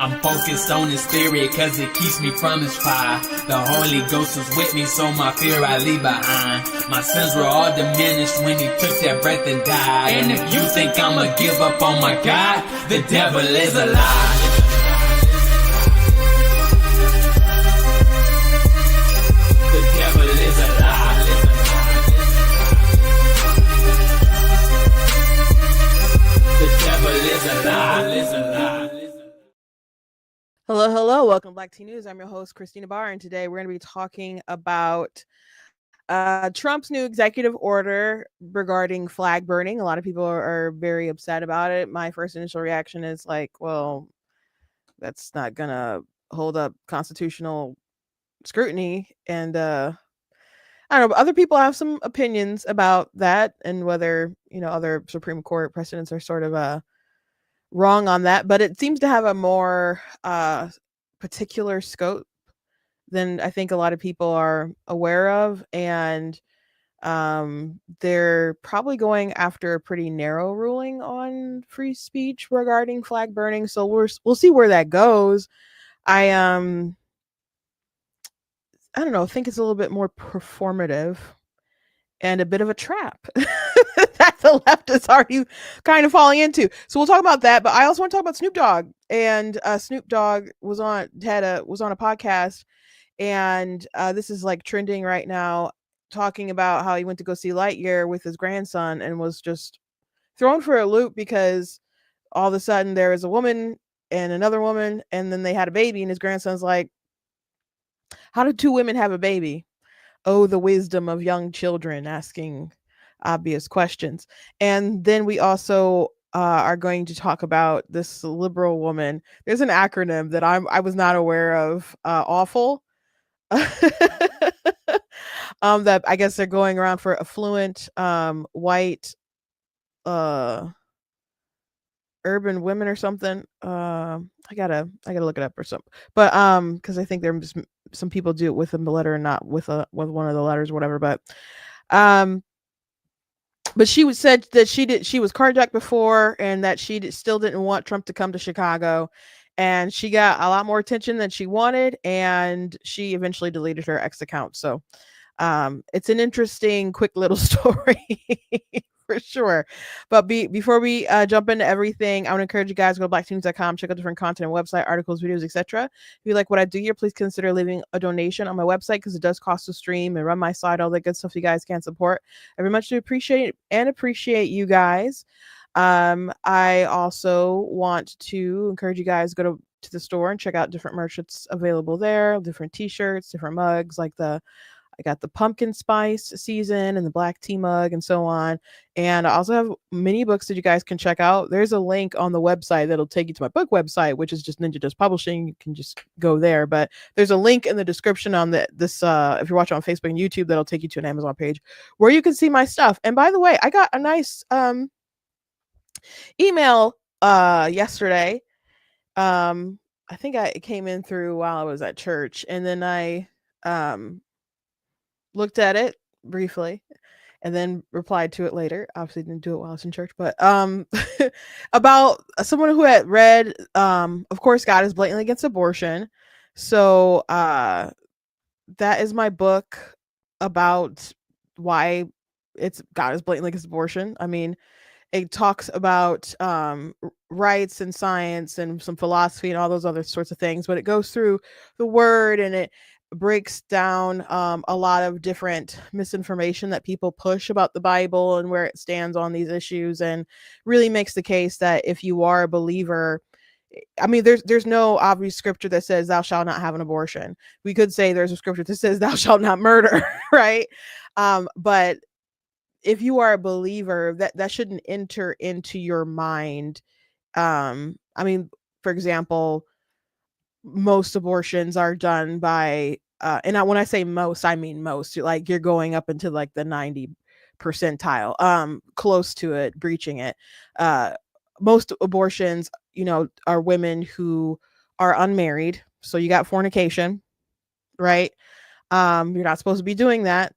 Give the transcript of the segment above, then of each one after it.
I'm focused on his spirit cause it keeps me from his fire. The Holy Ghost was with me, so my fear I leave behind. My sins were all diminished when he took that breath and died. And if you think I'ma give up on my God, the devil is a lie. The devil is a lie. The devil is a lie. Hello. Welcome to Black Tea News. I'm your host, Christina Barr, and today we're going to be talking about Trump's new executive order regarding flag burning. A lot of people are very upset about it. My first initial reaction is like, well, that's not going to hold up constitutional scrutiny. And I don't know, but other people have some opinions about that and whether, other Supreme Court precedents are sort of wrong on that, but it seems to have a more particular scope than I think a lot of people are aware of, and they're probably going after a pretty narrow ruling on free speech regarding flag burning. So we'll see where that goes. I don't know. I think it's a little bit more performative and a bit of a trap that the left is already kind of falling into. So we'll talk about that, but I also want to talk about Snoop Dogg. And Snoop Dogg was on a podcast, and this is like trending right now, talking about how he went to go see Lightyear with his grandson and was just thrown for a loop because all of a sudden there was a woman and another woman, and then they had a baby, and his grandson's like, "How did two women have a baby? Oh, the wisdom of young children asking obvious questions." And then we also are going to talk about this liberal woman. There's an acronym that I was not aware of. Awful. That I guess they're going around for affluent white urban women or something. I gotta look it up or something. But because I think there's some people do it with a letter and not with one of the letters or whatever. Um but she said that she was carjacked before, and that she still didn't want Trump to come to Chicago, and she got a lot more attention than she wanted, and she eventually deleted her X account. So it's an interesting quick little story for sure. But before we jump into everything, I want to encourage you guys to go to blacktunes.com, check out different content, website, articles, videos, etc. If you like what I do here, please consider leaving a donation on my website, because it does cost to stream and run my site, all that good stuff you guys can support. I very much do appreciate you guys. I also want to encourage you guys to go to the store and check out different merch that's available there, different t-shirts, different mugs, like I got the pumpkin spice season and the black tea mug and so on. And I also have mini books that you guys can check out. There's a link on the website that'll take you to my book website, which is just Ninja Does Publishing. You can just go there. But there's a link in the description on this if you're watching on Facebook and YouTube, that'll take you to an Amazon page where you can see my stuff. And by the way, I got a nice email yesterday. I think it came in through while I was at church, and then I looked at it briefly and then replied to it later. Obviously didn't do it while I was in church, but about someone who had read of course, God is blatantly against abortion. So that is my book about why God is blatantly against abortion. I mean, it talks about rights and science and some philosophy and all those other sorts of things, but it goes through the word, and it breaks down a lot of different misinformation that people push about the Bible and where it stands on these issues, and really makes the case that if you are a believer, I mean, there's no obvious scripture that says thou shalt not have an abortion. We could say there's a scripture that says thou shalt not murder, right? But if you are a believer, that shouldn't enter into your mind. I mean, for example, most abortions are done by and when I say most, I mean most. Like, you're going up into like the 90 percentile, close to it, breaching it. Most abortions, are women who are unmarried. So you got fornication, right? You're not supposed to be doing that.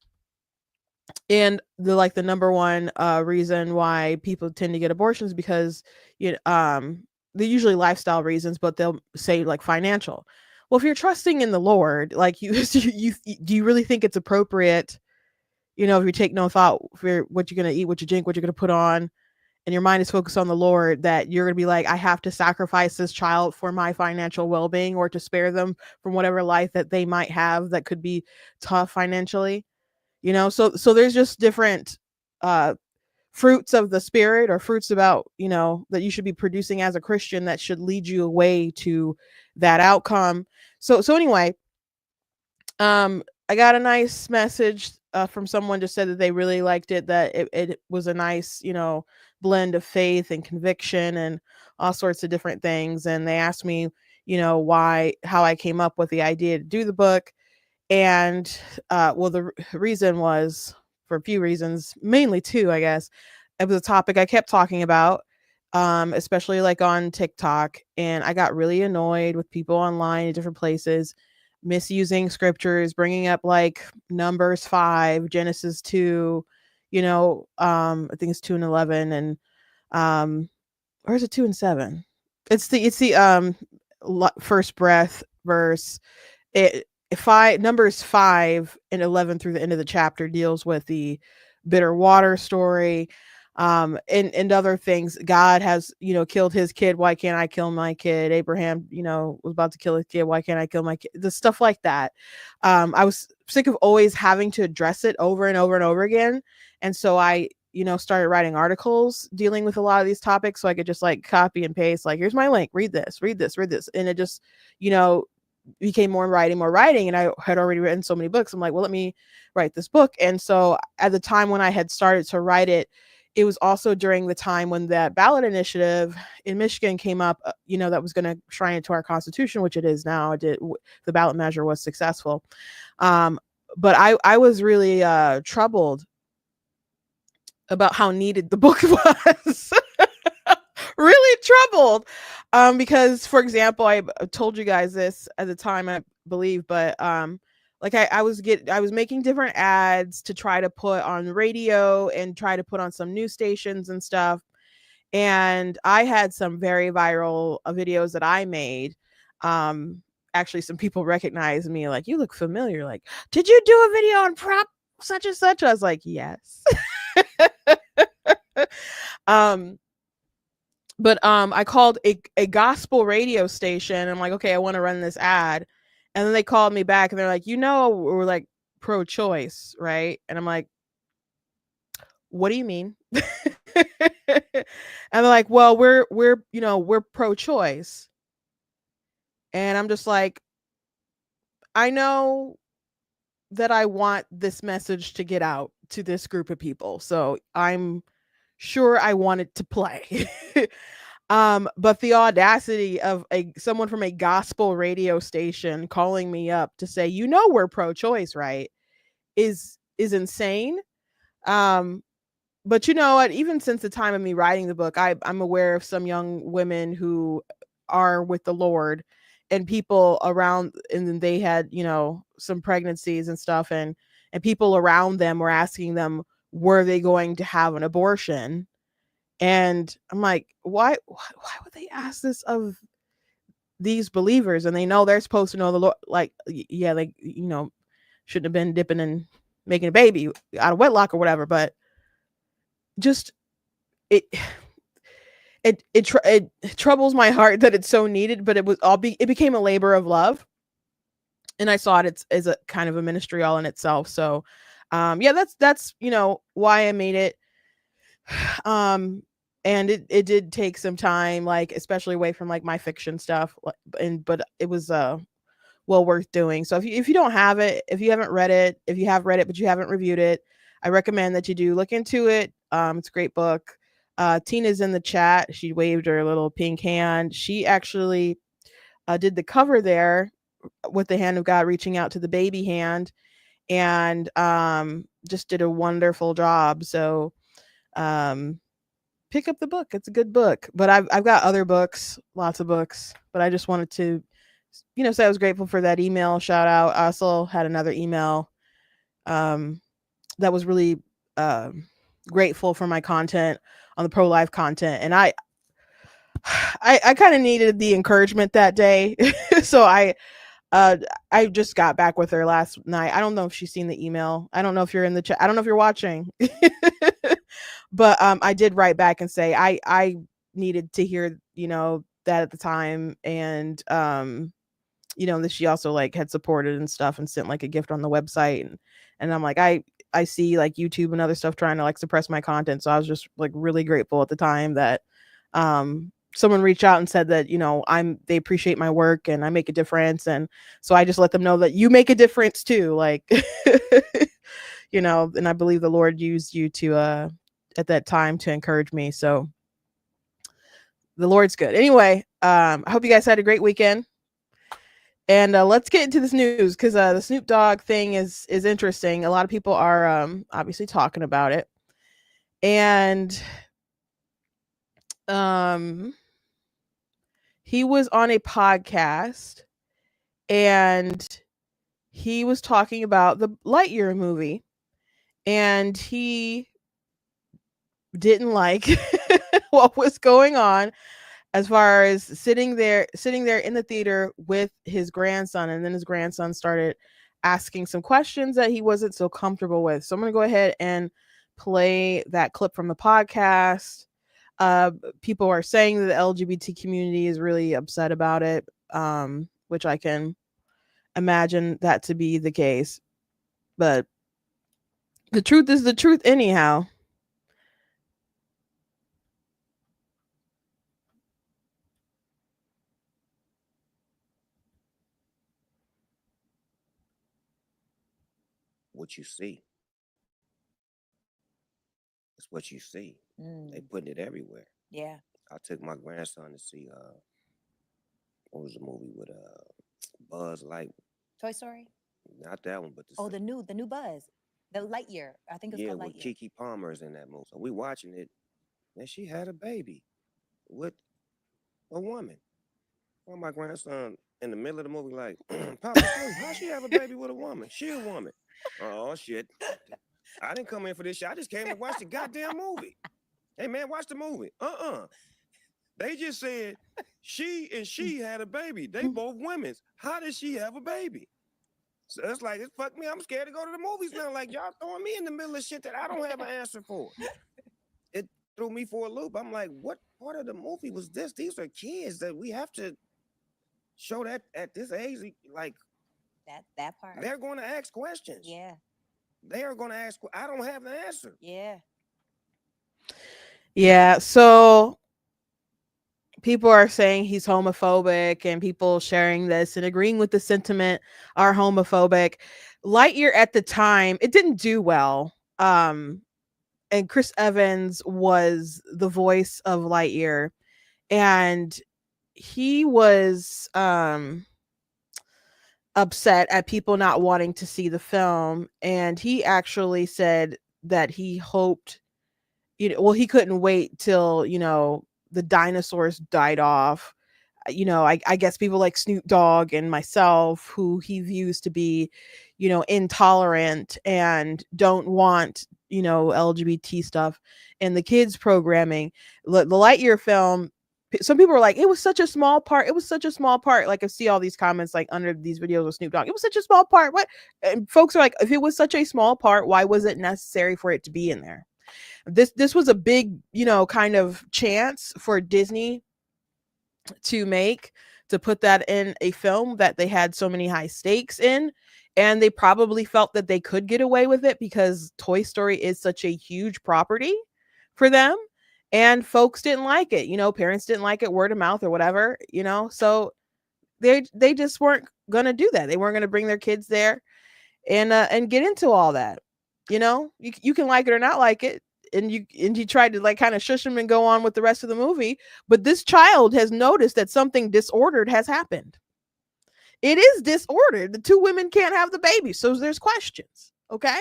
And the number one reason why people tend to get abortions, because they're usually lifestyle reasons, but they'll say like financial. Well, if you're trusting in the Lord, like do you really think it's appropriate, if you take no thought for what you're going to eat, what you drink, what you're going to put on, and your mind is focused on the Lord, that you're going to be like, I have to sacrifice this child for my financial well-being, or to spare them from whatever life that they might have that could be tough financially. So there's just different uh fruits of the spirit, or fruits about, that you should be producing as a Christian, that should lead you away to that outcome. So anyway, I got a nice message from someone, just said that they really liked it, that it was a nice, blend of faith and conviction and all sorts of different things. And they asked me, how I came up with the idea to do the book. And well, the reason was for a few reasons, mainly two, I guess. It was a topic I kept talking about, especially like on TikTok, and I got really annoyed with people online in different places misusing scriptures, bringing up like Numbers 5, Genesis 2, I think it's 2 and 11, and or is it 2 and 7? It's the first breath verse. It if I Numbers 5 and 11 through the end of the chapter deals with the bitter water story, and other things. God has, killed his kid, why can't I kill my kid? Abraham, was about to kill his kid, why can't I kill my kid? The stuff like that. I was sick of always having to address it over and over and over again, and so I started writing articles dealing with a lot of these topics, so I could just like copy and paste, like, here's my link, read this, read this, read this. And it just, you know became more writing, and I had already written so many books. I'm like, well, let me write this book. And so at the time when I had started to write it, it was also during the time when that ballot initiative in Michigan came up, that was going to shrine it to our Constitution, which it is now. The ballot measure was successful. But I was really troubled about how needed the book was. Really troubled, because, for example, I told you guys this at the time, I believe, but like I was making different ads to try to put on radio and try to put on some news stations and stuff, and I had some very viral videos that I made. Actually, some people recognized me, like, you look familiar, like, did you do a video on prop such and such? I was like, yes. um but I called a gospel radio station. I'm like, okay, I want to run this ad. And then they called me back and they're like, we're like pro-choice, right? And I'm like, what do you mean? And they're like, well, we're pro-choice. And I'm just like, I know that I want this message to get out to this group of people, so I'm sure I want it to play. But the audacity of someone from a gospel radio station calling me up to say, we're pro-choice, right, is insane. But you know what? Even since the time of me writing the book, I'm aware of some young women who are with the Lord, and people around, and then they had, some pregnancies and stuff, and people around them were asking them, were they going to have an abortion? And I'm like, why would they ask this of these believers? And they know they're supposed to know the Lord. Like, yeah, they, shouldn't have been dipping and making a baby out of wedlock or whatever. But just it it troubles my heart that it's so needed. But it became a labor of love, and I saw it as a kind of a ministry all in itself. So, yeah, that's why I made it. And it did take some time, like, especially away from like my fiction stuff, but it was well worth doing. So if you don't have it, if you haven't read it, if you have read it but you haven't reviewed it, I recommend that you do look into it. It's a great book. Tina's in the chat. She waved her little pink hand. She actually did the cover there with the hand of God reaching out to the baby hand, and just did a wonderful job. So pick up the book. It's a good book. But I've got other books, lots of books, but I just wanted to, say I was grateful for that email shout out. I also had another email that was really grateful for my content on the pro-life content. And I kind of needed the encouragement that day. So uh I just got back with her last night. I don't know if she's seen the email. I don't know if you're in the chat. I don't know if you're watching. But I did write back and say I needed to hear, that at the time. And that she also like had supported and stuff and sent like a gift on the website. And I'm like, I see like YouTube and other stuff trying to like suppress my content. So I was just like really grateful at the time that someone reached out and said that, they appreciate my work and I make a difference. And so I just let them know that you make a difference too. Like, and I believe the Lord used you to at that time to encourage me. So the Lord's good. Anyway, I hope you guys had a great weekend. And let's get into this news, because the Snoop Dogg thing is interesting. A lot of people are obviously talking about it. And he was on a podcast and he was talking about the Lightyear movie, and he didn't like what was going on as far as sitting there in the theater with his grandson. And then his grandson started asking some questions that he wasn't so comfortable with. So I'm going to go ahead and play that clip from the podcast. People are saying that the LGBT community is really upset about it, which I can imagine that to be the case. But the truth is the truth anyhow. What you see. It's what you see. They putting it everywhere. Yeah. I took my grandson to see what was the movie with Buzz Light? Toy Story? Not that one, but the new Buzz. The Lightyear. I think it's called with Lightyear. Kiki Palmer's in that movie. So we watching it, and she had a baby with a woman. Well, my grandson in the middle of the movie like, Papa, how she have a baby with a woman? She a woman. Oh shit. I didn't come in for this shit. I just came to watch the goddamn movie. Hey man, watch the movie. They just said she had a baby. They both women's. How did she have a baby? So it's like, it's fuck me. I'm scared to go to the movies now. Like, y'all throwing me in the middle of shit that I don't have an answer for. It threw me for a loop. I'm like, what part of the movie was this? These are kids that we have to show that at this age. Like, that part. they're going to ask questions. Yeah. They are going to ask. I don't have the answer. Yeah. Yeah. So people are saying he's homophobic, and people sharing this and agreeing with the sentiment are homophobic. Lightyear at the time, it didn't do well. And Chris Evans was the voice of Lightyear, and he was upset at people not wanting to see the film. And he actually said that he hoped, he couldn't wait till, the dinosaurs died off. I guess people like Snoop Dogg and myself, who he views to be, intolerant and don't want, LGBT stuff in the kids programming. The Lightyear film, some people were like, it was such a small part. It was such a small part. Like, I see all these comments like under these videos with Snoop Dogg. It was such a small part. What? And folks are like, if it was such a small part, why was it necessary for it to be in there? This was a big, kind of chance for Disney to put that in a film that they had so many high stakes in. And they probably felt that they could get away with it because Toy Story is such a huge property for them. And folks didn't like it, parents didn't like it, word of mouth or whatever, so they just weren't going to do that. They weren't going to bring their kids there and get into all that. You can like it or not like it, and you tried to like kind of shush them and go on with the rest of the movie. But this child has noticed that something disordered has happened. It is disordered. The two women can't have the baby, so there's questions. Okay.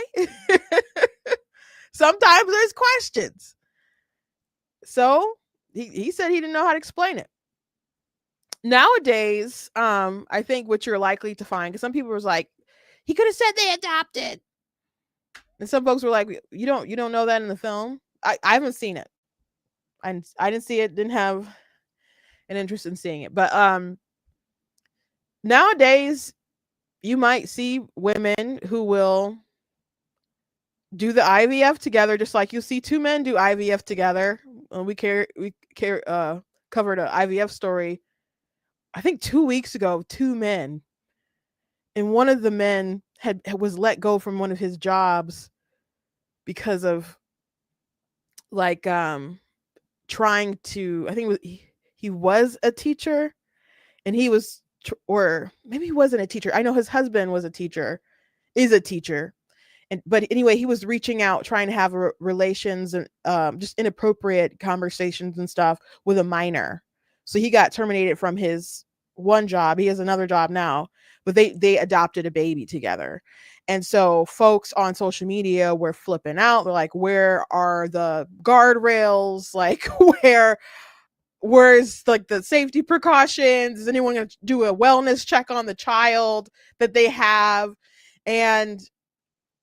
Sometimes there's questions. So he said he didn't know how to explain it. Nowadays, I think what you're likely to find, because some people was like, he could have said they adopted. And some folks were like, you don't know that in the film. I haven't seen it. I didn't see it. Didn't have an interest in seeing it. But nowadays you might see women who will do the IVF together, just like you'll see two men do IVF together. We covered an IVF story, I think 2 weeks ago. Two men, and one of the men was let go from one of his jobs because of like trying to. I think he was a teacher, and he was, or maybe he wasn't a teacher. I know his husband was a teacher, is a teacher. But anyway, he was reaching out, trying to have relations and just inappropriate conversations and stuff with a minor. So he got terminated from his one job. He has another job now, but they adopted a baby together. And so folks on social media were flipping out. They're like, where are the guardrails? Like, where's like the safety precautions? Is anyone going to do a wellness check on the child that they have? And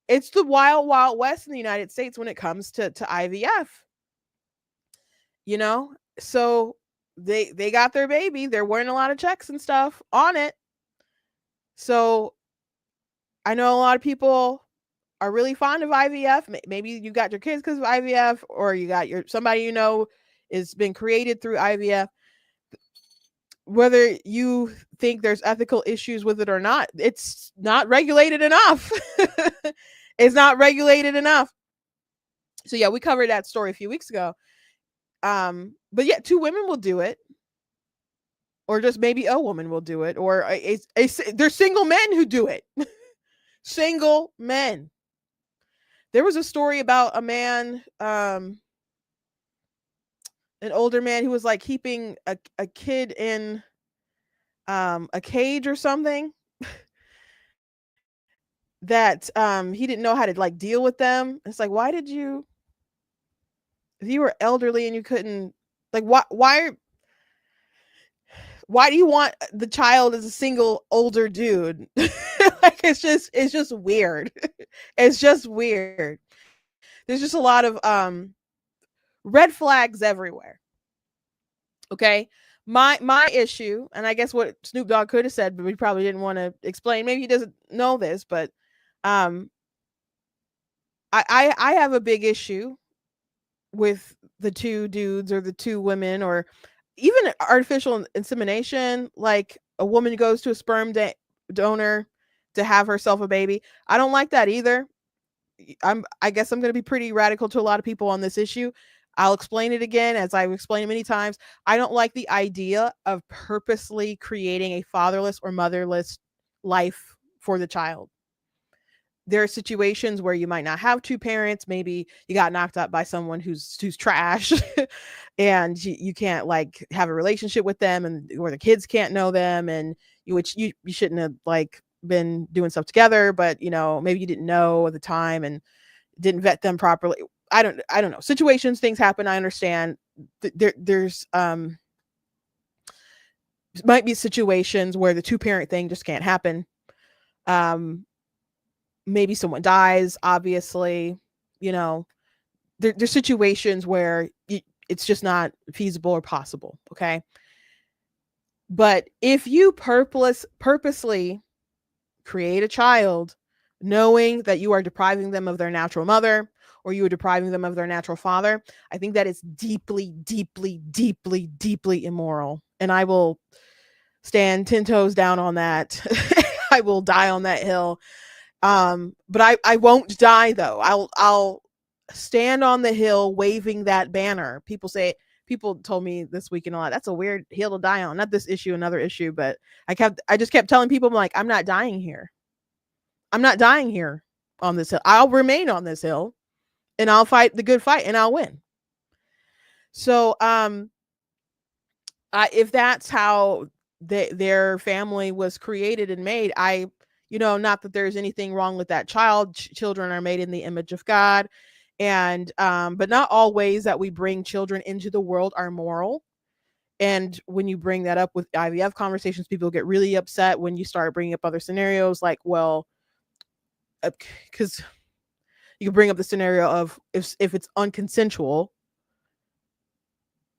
it's the wild, wild west in the United States when it comes to IVF. So they got their baby. They're wearing a lot of checks and stuff on it. So I know a lot of people are really fond of IVF. Maybe you got your kids because of IVF, or you got somebody is been created through IVF. Whether you think there's ethical issues with it or not, it's not regulated enough. It's not regulated enough. So yeah, we covered that story a few weeks ago. But yeah, two women will do it, or just maybe a woman will do it, or there's single men who do it. Single men. There was a story about a man, an older man who was like keeping a kid in a cage or something. That he didn't know how to like deal with them. It's like, why did you, if you were elderly and you couldn't, like, why do you want the child as a single older dude? Like, it's just weird. It's just weird. There's just a lot of red flags everywhere. Okay. My issue, and I guess what Snoop Dogg could have said, but we probably didn't want to explain. Maybe he doesn't know this, but I have a big issue with the two dudes or the two women, or even artificial insemination. Like, a woman goes to a sperm donor to have herself a baby. I don't like that either. I guess I'm going to be pretty radical to a lot of people on this issue. I'll explain it again, as I've explained it many times. I don't like the idea of purposely creating a fatherless or motherless life for the child. There are situations where you might not have two parents. Maybe you got knocked up by someone who's trash and you can't like have a relationship with them, and or the kids can't know them, and which you shouldn't have like been doing stuff together, but maybe you didn't know at the time and didn't vet them properly. I don't know. Situations, things happen. I understand. There's might be situations where the two parent thing just can't happen. Maybe someone dies, obviously. There's situations where it's just not feasible or possible. Okay. But if you purposely create a child knowing that you are depriving them of their natural mother, or you are depriving them of their natural father, I think that is deeply, deeply, deeply, deeply immoral. And I will stand 10 toes down on that. I will die on that hill. But I won't die though. I'll stand on the hill waving that banner. People told me this weekend a lot, that's a weird hill to die on. Not this issue, another issue, but I just kept telling people, I'm like, I'm not dying here. I'm not dying here on this hill. I'll remain on this hill, and I'll fight the good fight, and I'll win. So, if that's how their family was created and made, not that there's anything wrong with that child. Children are made in the image of God. And, but not all ways that we bring children into the world are moral. And when you bring that up with IVF conversations, people get really upset when you start bringing up other scenarios, like, well, because you can bring up the scenario of if it's unconsensual,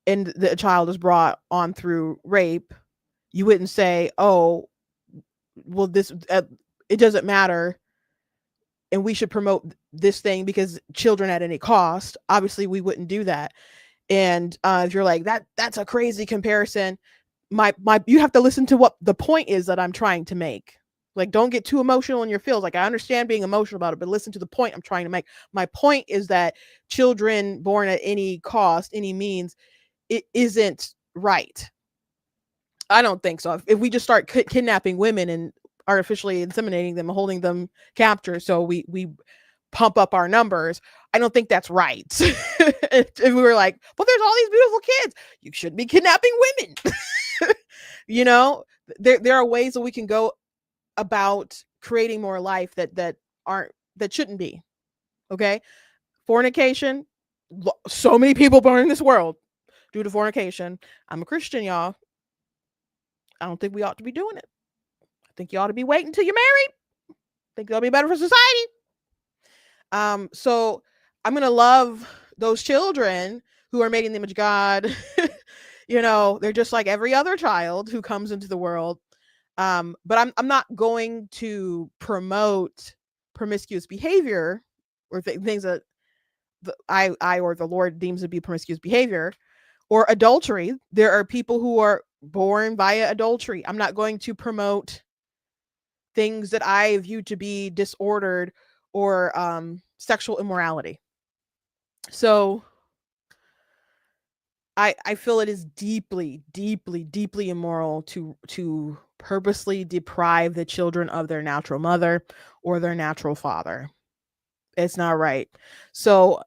and the child is brought on through rape, you wouldn't say, oh, well, this it doesn't matter, and we should promote this thing because children at any cost. Obviously, we wouldn't do that. And if you're like that's a crazy comparison, my you have to listen to what the point is that I'm trying to make. Like, don't get too emotional in your feels. Like, I understand being emotional about it, but listen to the point I'm trying to make. My point is that children born at any cost, any means, it isn't right. I don't think so. If we just start kidnapping women and artificially inseminating them, holding them captive, so we pump up our numbers, I don't think that's right. If we were like, but there's all these beautiful kids, you shouldn't be kidnapping women. You know, there are ways that we can go about creating more life that shouldn't be. Okay, fornication. So many people born in this world due to fornication. I'm a Christian, y'all. I don't think we ought to be doing it. I think you ought to be waiting until you're married. I think that'll be better for society. So I'm gonna love those children who are made in the image of God. You know, they're just like every other child who comes into the world. But I'm not going to promote promiscuous behavior or things that I or the Lord deems to be promiscuous behavior or adultery. There are people who are born via adultery. I'm not going to promote things that I view to be disordered or sexual immorality. So I feel it is deeply, deeply, deeply immoral to purposely deprive the children of their natural mother or their natural father. It's not right. So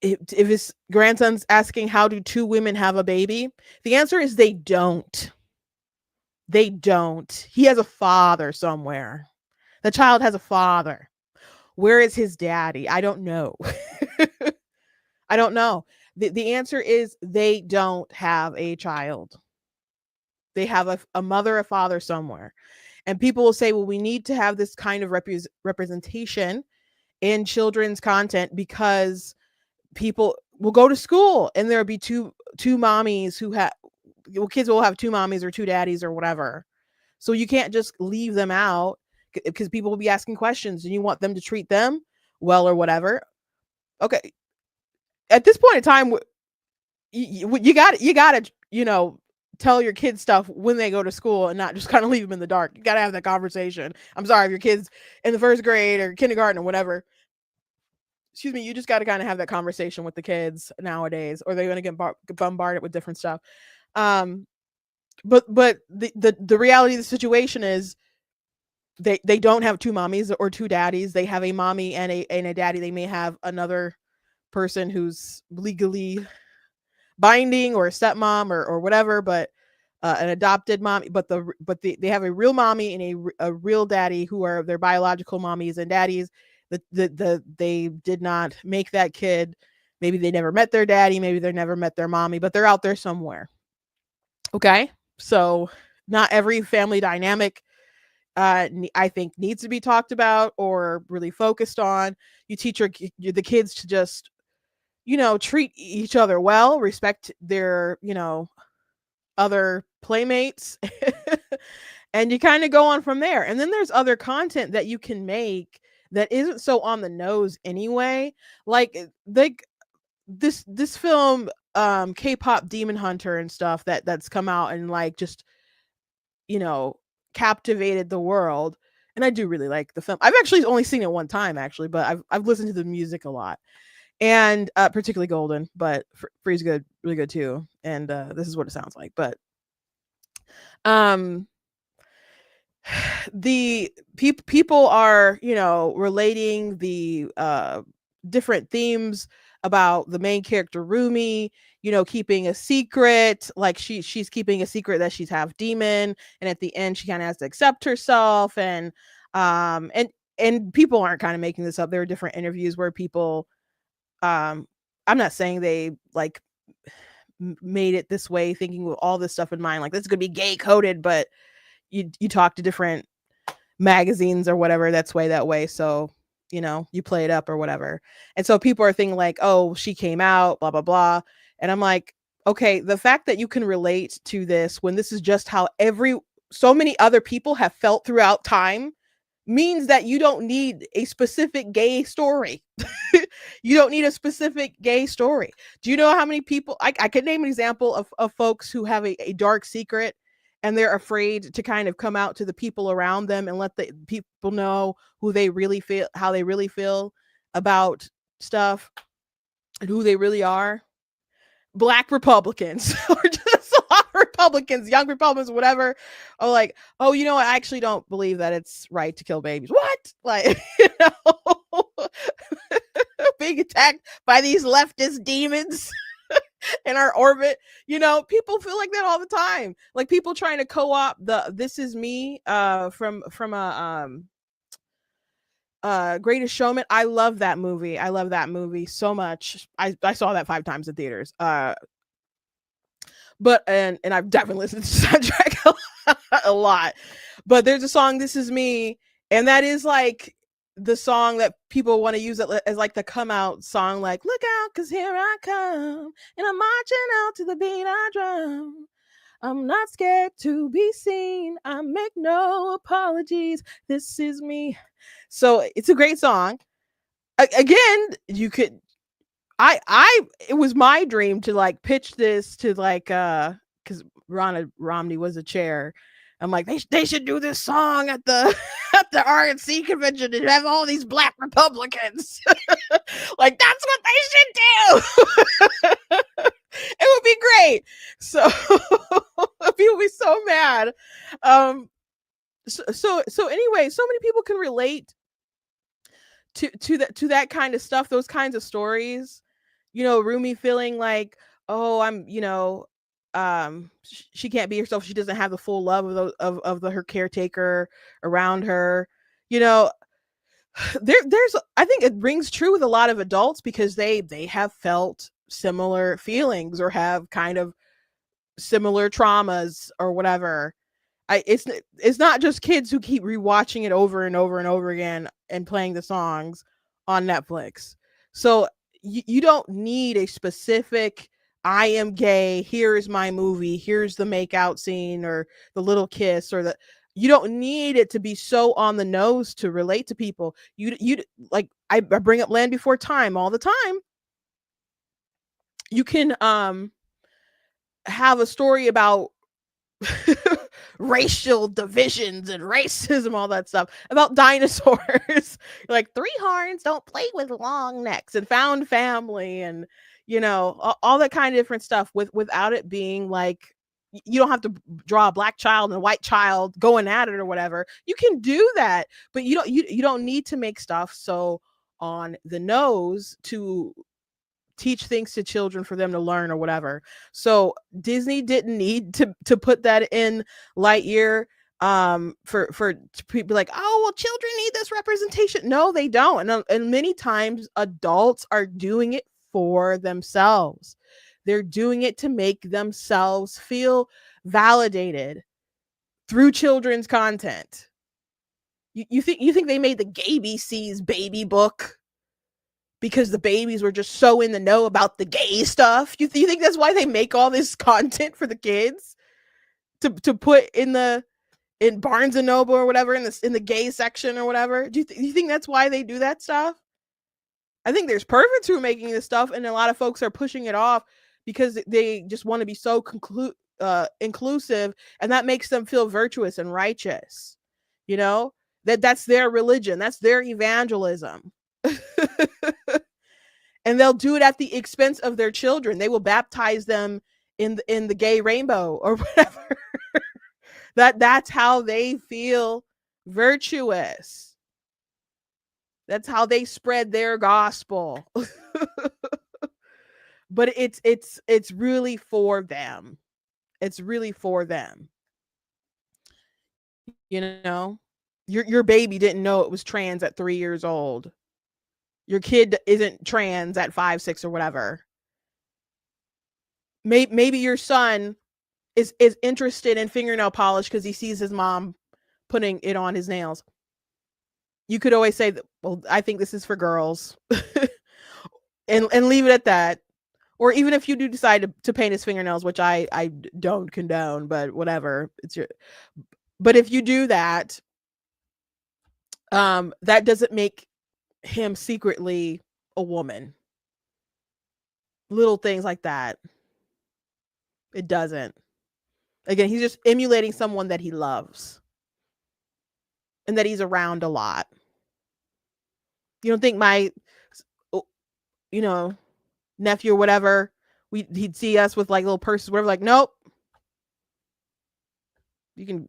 if his grandson's asking, how do two women have a baby? The answer is they don't. They don't. He has a father somewhere. The child has a father. Where is his daddy? I don't know. I don't know. The answer is they don't have a child. They have a mother, a father somewhere. And people will say, well, we need to have this kind of representation in children's content because people will go to school and there'll be two mommies who have, well, kids will have two mommies or two daddies or whatever. So you can't just leave them out because people will be asking questions and you want them to treat them well or whatever. Okay. At this point in time, you got to, you know, tell your kids stuff when they go to school and not just kind of leave them in the dark. You got to have that conversation. I'm sorry if your kids in the first grade or kindergarten or whatever, excuse me, you just got to kind of have that conversation with the kids nowadays, or they're going to get bombarded with different stuff. But the reality of the situation is they don't have two mommies or two daddies. They have a mommy and a daddy. They may have another person who's legally binding or a stepmom or whatever, but an adopted mom, but they have a real mommy and a real daddy who are their biological mommies and daddies. They did not make that kid. Maybe they never met their daddy, maybe they never met their mommy, but they're out there somewhere. Okay, so not every family dynamic I think needs to be talked about or really focused on. You teach the kids to just, you know, treat each other well, respect their, you know, other playmates, and you kind of go on from there. And then there's other content that you can make that isn't so on the nose anyway. Like this film, K-pop Demon Hunter and stuff that's come out and like just, you know, captivated the world. And I do really like the film. I've actually only seen it one time actually, but I've listened to the music a lot. And particularly Golden, but Free's good, really good too. And this is what it sounds like. But the people are, you know, relating the different themes about the main character Rumi, you know, keeping a secret, like she's keeping a secret that she's half demon, and at the end she kind of has to accept herself. And people aren't kind of making this up. There are different interviews where people, I'm not saying they like made it this way thinking with all this stuff in mind, like this is gonna be gay coded, but you talk to different magazines or whatever that's that way, so you know, you play it up or whatever. And so people are thinking like, oh, she came out, blah blah blah. And I'm like, okay, the fact that you can relate to this when this is just how so many other people have felt throughout time means that you don't need a specific gay story. You don't need a specific gay story. Do you know how many people I could name an example of folks who have a dark secret and they're afraid to kind of come out to the people around them and let the people know who they really feel, how they really feel about stuff and who they really are? Black Republicans or just a lot of Republicans, young Republicans, whatever, are like, oh, you know what? I actually don't believe that it's right to kill babies. What? Like, being attacked by these leftist demons in our orbit. People feel like that all the time. Like people trying to co-opt the "This Is Me" from a Greatest Showman. I love that movie. I love that movie so much. I saw that 5 times in theaters. But and I've definitely listened to the soundtrack a lot. But there's a song, "This Is Me," and that is like the song that people want to use it as like the come out song, like "Look out, 'cause here I come, and I'm marching out to the beat I drum. I'm not scared to be seen. I make no apologies. This is me." So it's a great song. Again, you could it was my dream to like pitch this to like because Ronna Romney was a chair. I'm like, they should do this song at the at the RNC convention and have all these black Republicans. Like that's what they should do. It would be great. So people would be so mad. So anyway, so many people can relate to that kind of stuff, those kinds of stories. Rumi feeling like, oh, she can't be herself. She doesn't have the full love of her caretaker around her. You know, there's I think it rings true with a lot of adults because they have felt similar feelings or have kind of similar traumas or whatever. It's not just kids who keep rewatching it over and over and over again and playing the songs on Netflix. So you don't need a specific "I am gay, here is my movie, here's the make out scene or the little kiss or the." You don't need it to be so on the nose to relate to people. You like I bring up Land Before Time all the time. You can have a story about racial divisions and racism, all that stuff about dinosaurs. Like 3 horns don't play with long necks and found family and all that kind of different stuff without it being like you don't have to draw a black child and a white child going at it or whatever. You can do that, but you don't need to make stuff so on the nose to teach things to children for them to learn or whatever. So Disney didn't need to put that in Lightyear for people like, oh well, children need this representation. No, they don't. And many times adults are doing it for themselves. They're doing it to make themselves feel validated through children's content. You think they made the Gay BC's baby book because the babies were just so in the know about the gay stuff? You think that's why they make all this content for the kids to put in Barnes and Noble or whatever in the gay section or whatever? Do you think that's why they do that stuff? I think there's perverts who are making this stuff, and a lot of folks are pushing it off because they just want to be so inclusive, and that makes them feel virtuous and righteous. That's their religion, that's their evangelism. And they'll do it at the expense of their children. They will baptize them in the gay rainbow or whatever. That's how they feel virtuous. That's how they spread their gospel. But it's really for them. It's really for them. Your baby didn't know it was trans at 3 years old. Your kid isn't trans at 5, 6 or whatever. Maybe your son is interested in fingernail polish because he sees his mom putting it on his nails. You could always say that, well, I think this is for girls. and leave it at that. or even if you do decide to paint his fingernails, which I don't condone, but whatever, it's your. But if you do that, that doesn't make him secretly a woman. Little things like that, it doesn't. Again, he's just emulating someone that he loves and that he's around a lot. You don't think my, you know, nephew or whatever, he'd see us with like little purses, whatever, like, nope. You can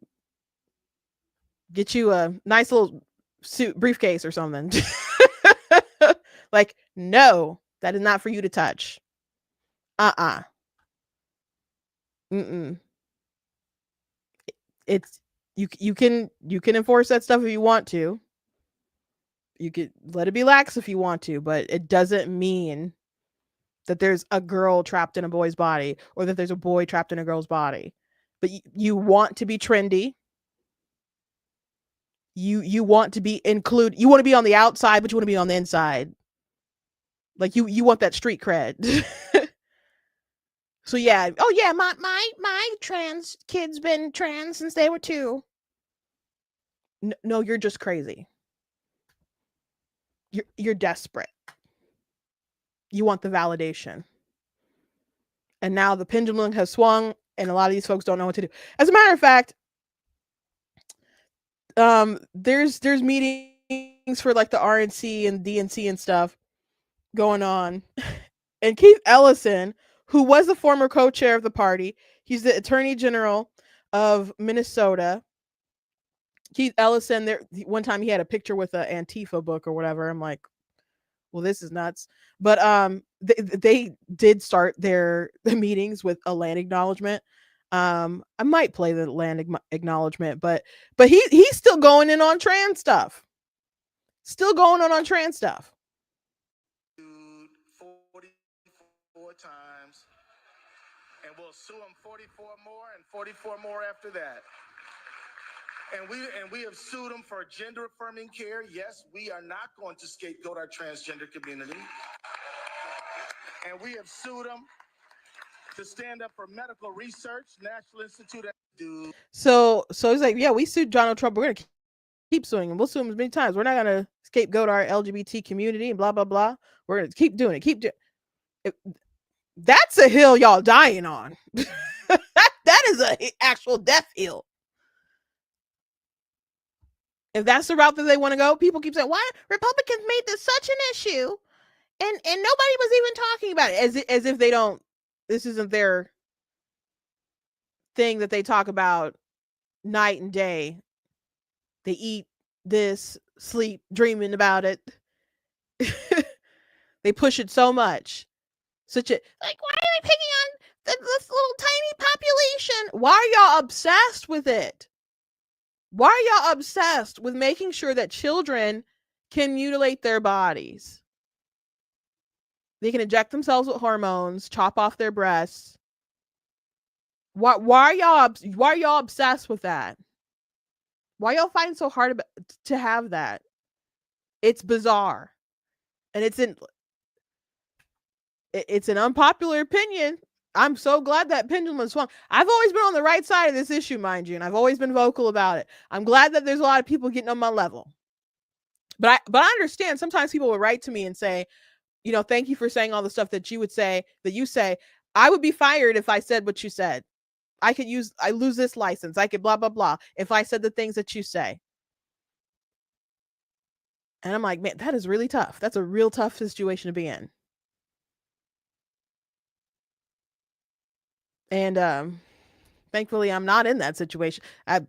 get you a nice little suit briefcase or something. Like, no, that is not for you to touch. Mm-mm. It's you can enforce that stuff if you want to. You could let it be lax if you want to, but it doesn't mean that there's a girl trapped in a boy's body or that there's a boy trapped in a girl's body. But you want to be trendy. You want to be included. You want to be on the outside, but you want to be on the inside. Like you want that street cred. So yeah, oh yeah, my trans kid's been trans since they were 2. No, you're just crazy. You're desperate. You want the validation. And now the pendulum has swung and a lot of these folks don't know what to do. As a matter of fact, there's meetings for like the RNC and DNC and stuff going on. And Keith Ellison, who was the former co-chair of the party, he's the Attorney General of Minnesota. Keith Ellison, there one time he had a picture with an Antifa book or whatever. I'm like, well, this is nuts. But they did start their meetings with a land acknowledgement. I might play the land acknowledgement, but he's still going in on trans stuff. Still going on trans stuff. 44 times, and we'll sue him 44 more and 44 more after that. And we have sued him for gender affirming care. Yes, we are not going to scapegoat our transgender community. And we have sued him to stand up for medical research, National Institute of So he's like, yeah, we sued Donald Trump. We're gonna keep suing him. We'll sue him as many times. We're not gonna scapegoat our LGBT community and blah blah blah. We're gonna keep doing it. That's a hill y'all dying on. That is a actual death hill. If that's the route that they want to go, people keep saying, why Republicans made this such an issue and nobody was even talking about it, as if they don't, this isn't their thing that they talk about night and day. They eat this, sleep, dreaming about it. They push it so much. Like, why are they picking on this little tiny population? Why are y'all obsessed with it? Why are y'all obsessed with making sure that children can mutilate their bodies? They can inject themselves with hormones, chop off their breasts. Why are y'all obsessed with that? Why y'all fighting so hard to have that? It's bizarre. And it's an unpopular opinion. I'm so glad that pendulum swung. I've always been on the right side of this issue, mind you, and I've always been vocal about it. I'm glad that there's a lot of people getting on my level. But I understand sometimes people will write to me and say, thank you for saying all the stuff that you say. I would be fired if I said what you said. I lose this license. I could blah, blah, blah if I said the things that you say. And I'm like, man, that is really tough. That's a real tough situation to be in. And thankfully, I'm not in that situation. I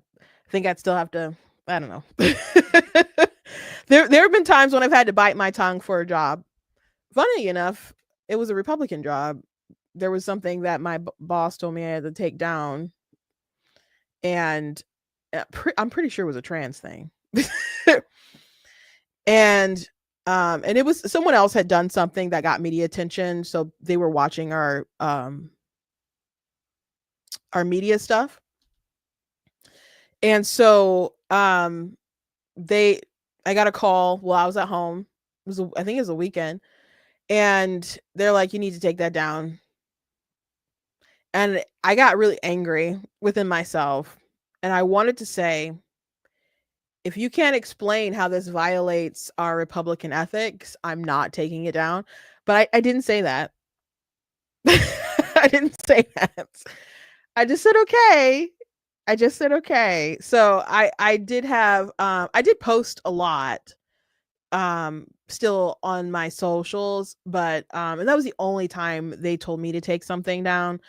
think I'd still have to, I don't know. There have been times when I've had to bite my tongue for a job. Funny enough, it was a Republican job. There was something that my boss told me I had to take down. And I'm pretty sure it was a trans thing. And it was someone else had done something that got media attention. So they were watching our media stuff. And so I got a call while I was at home. I think it was a weekend. And they're like, you need to take that down. And I got really angry within myself. And I wanted to say, if you can't explain how this violates our Republican ethics, I'm not taking it down. But I didn't say that. I didn't say that. I just said okay. I just said okay. So I did have I did post a lot still on my socials, but and that was the only time they told me to take something down.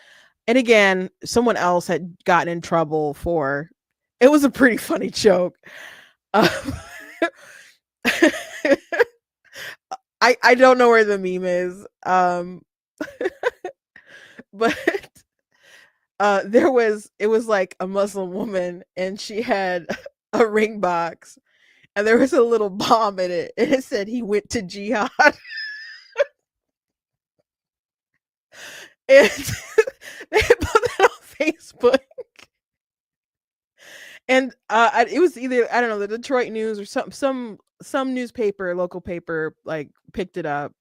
And again, someone else had gotten in trouble for it. Was a pretty funny joke. Um, I don't know where the meme is. But it was like a Muslim woman and she had a ring box and there was a little bomb in it and it said he went to jihad. And they put that on Facebook. And it was either, I don't know, the Detroit News or some newspaper, local paper, like picked it up.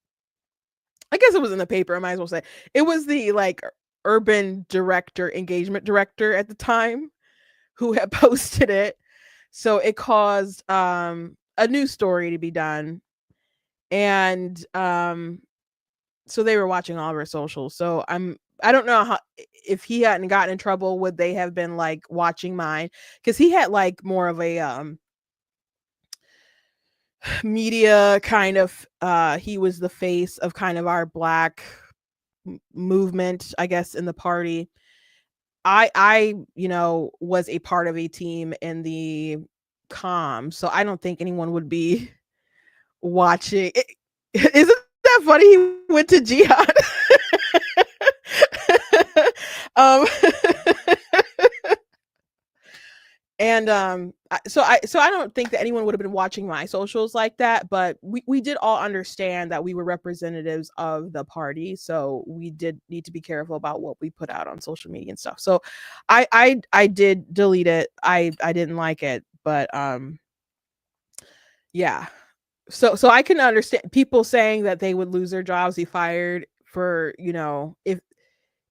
I guess it was in the paper. I might as well say it was the like urban director, engagement director at the time, who had posted it. So it caused a news story to be done, and so they were watching all of our socials. So I don't know how, if he hadn't gotten in trouble, would they have been like watching mine? Because he had like more of a media kind of he was the face of kind of our black movement, I guess, in the party. I was a part of a team in the so I don't think anyone would be watching it. Isn't that funny? He went to jihad. um And so I don't think that anyone would have been watching my socials like that, but we did all understand that we were representatives of the party, so we did need to be careful about what we put out on social media and stuff. So I did delete it. I didn't like it, but yeah. So I can understand people saying that they would lose their jobs, be fired for,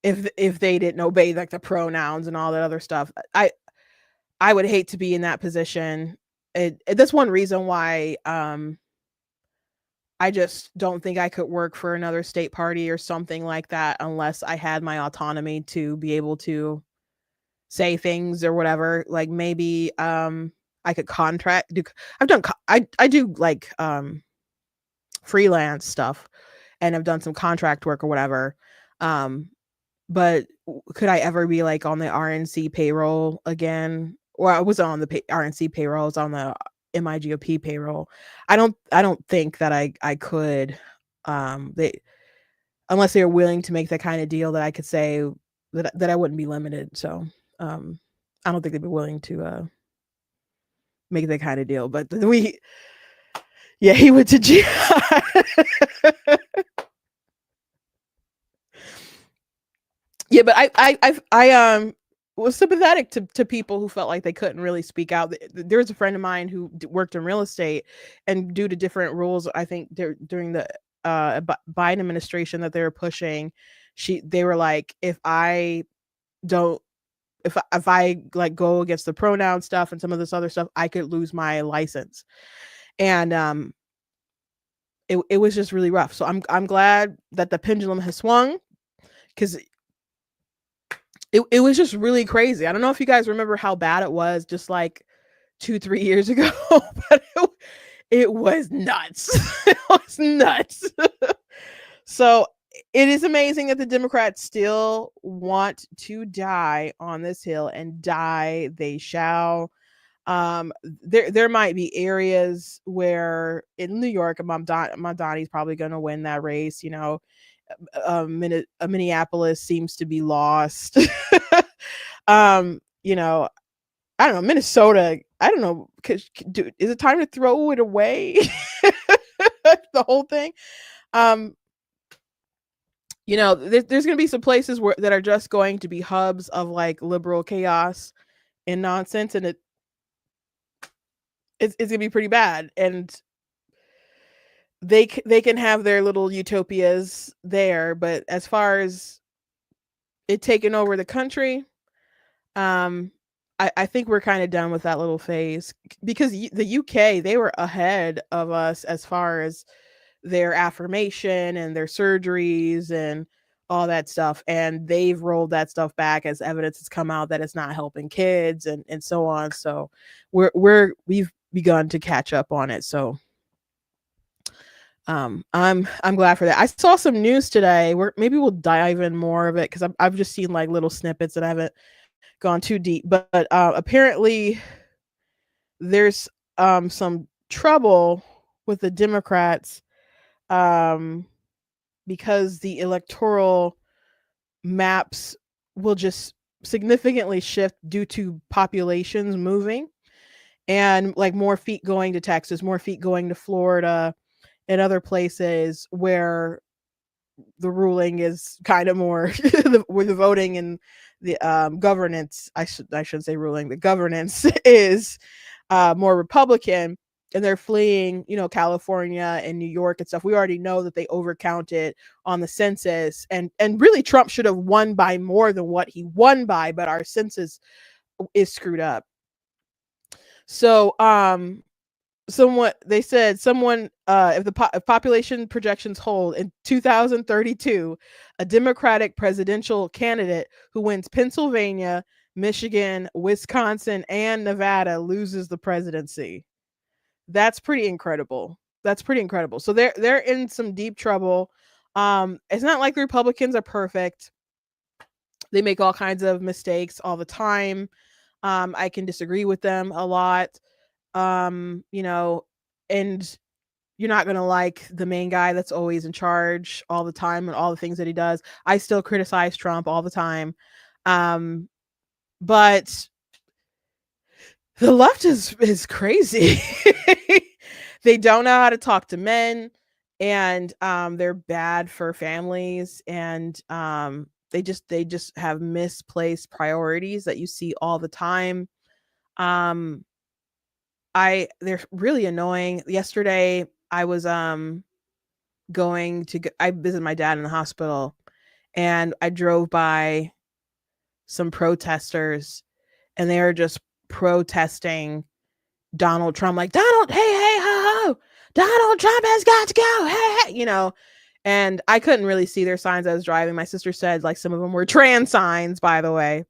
if they didn't obey like the pronouns and all that other stuff. I would hate to be in that position. That's one reason why I just don't think I could work for another state party or something like that unless I had my autonomy to be able to say things or whatever. Like maybe I could contract do I've done I do like freelance stuff and I've done some contract work or whatever. Um but could I ever be like on the RNC payroll again? Or I was on the RNC payroll, I was on the MIGOP payroll. I don't think that I could, they unless they were willing to make that kind of deal that I could say that I wouldn't be limited. So I don't think they'd be willing to make that kind of deal. But yeah, he went to jihad. Yeah, but I was sympathetic to people who felt like they couldn't really speak out. There was a friend of mine who worked in real estate, and due to different rules, I think during the Biden administration that they were pushing, they were like, if I don't, if I like go against the pronoun stuff and some of this other stuff, I could lose my license, and it was just really rough. So I'm glad that the pendulum has swung, because it was just really crazy. I don't know if you guys remember how bad it was just like 2-3 years ago, but it was nuts. It was nuts. So it is amazing that the Democrats still want to die on this hill, and die they shall. There might be areas where in New York, Mamdani's probably going to win that race. Minneapolis seems to be lost. You know, I don't know, Minnesota. I don't know. Dude, is it time to throw it away? The whole thing. There's going to be some places that are just going to be hubs of like liberal chaos and nonsense, and it's going to be pretty bad. And they can have their little utopias there, but as far as it taking over the country, um I think we're kind of done with that little phase, because the UK, they were ahead of us as far as their affirmation and their surgeries and all that stuff, and they've rolled that stuff back as evidence has come out that it's not helping kids and so on. So we've begun to catch up on it. So I'm glad for that. I saw some news today where maybe we'll dive in more of it, because I've just seen like little snippets and I haven't gone too deep, but apparently there's some trouble with the Democrats, um because the electoral maps will just significantly shift due to populations moving, and like more feet going to Texas, more feet going to Florida and other places where the ruling is kind of more with the voting and the governance. I should say ruling. The governance is more Republican, and they're fleeing, California and New York and stuff. We already know that they overcounted on the census, and really Trump should have won by more than what he won by, but our census is screwed up. So somewhat they said someone if if population projections hold in 2032, a Democratic presidential candidate who wins Pennsylvania, Michigan, Wisconsin, and Nevada loses the presidency. That's pretty incredible. So they're in some deep trouble. It's not like the Republicans are perfect. They make all kinds of mistakes all the time. I can disagree with them a lot. You know, and you're not going to like the main guy that's always in charge all the time and all the things that he does. I still criticize Trump all the time. But the left is crazy. They don't know how to talk to men, and they're bad for families, and they just have misplaced priorities that you see all the time. Um they're really annoying. Yesterday I was I visited my dad in the hospital, and I drove by some protesters, and they are just protesting Donald Trump, like, Donald, hey, hey, ho, ho, Donald Trump has got to go, hey. And I couldn't really see their signs. I was driving. My sister said like some of them were trans signs, by the way.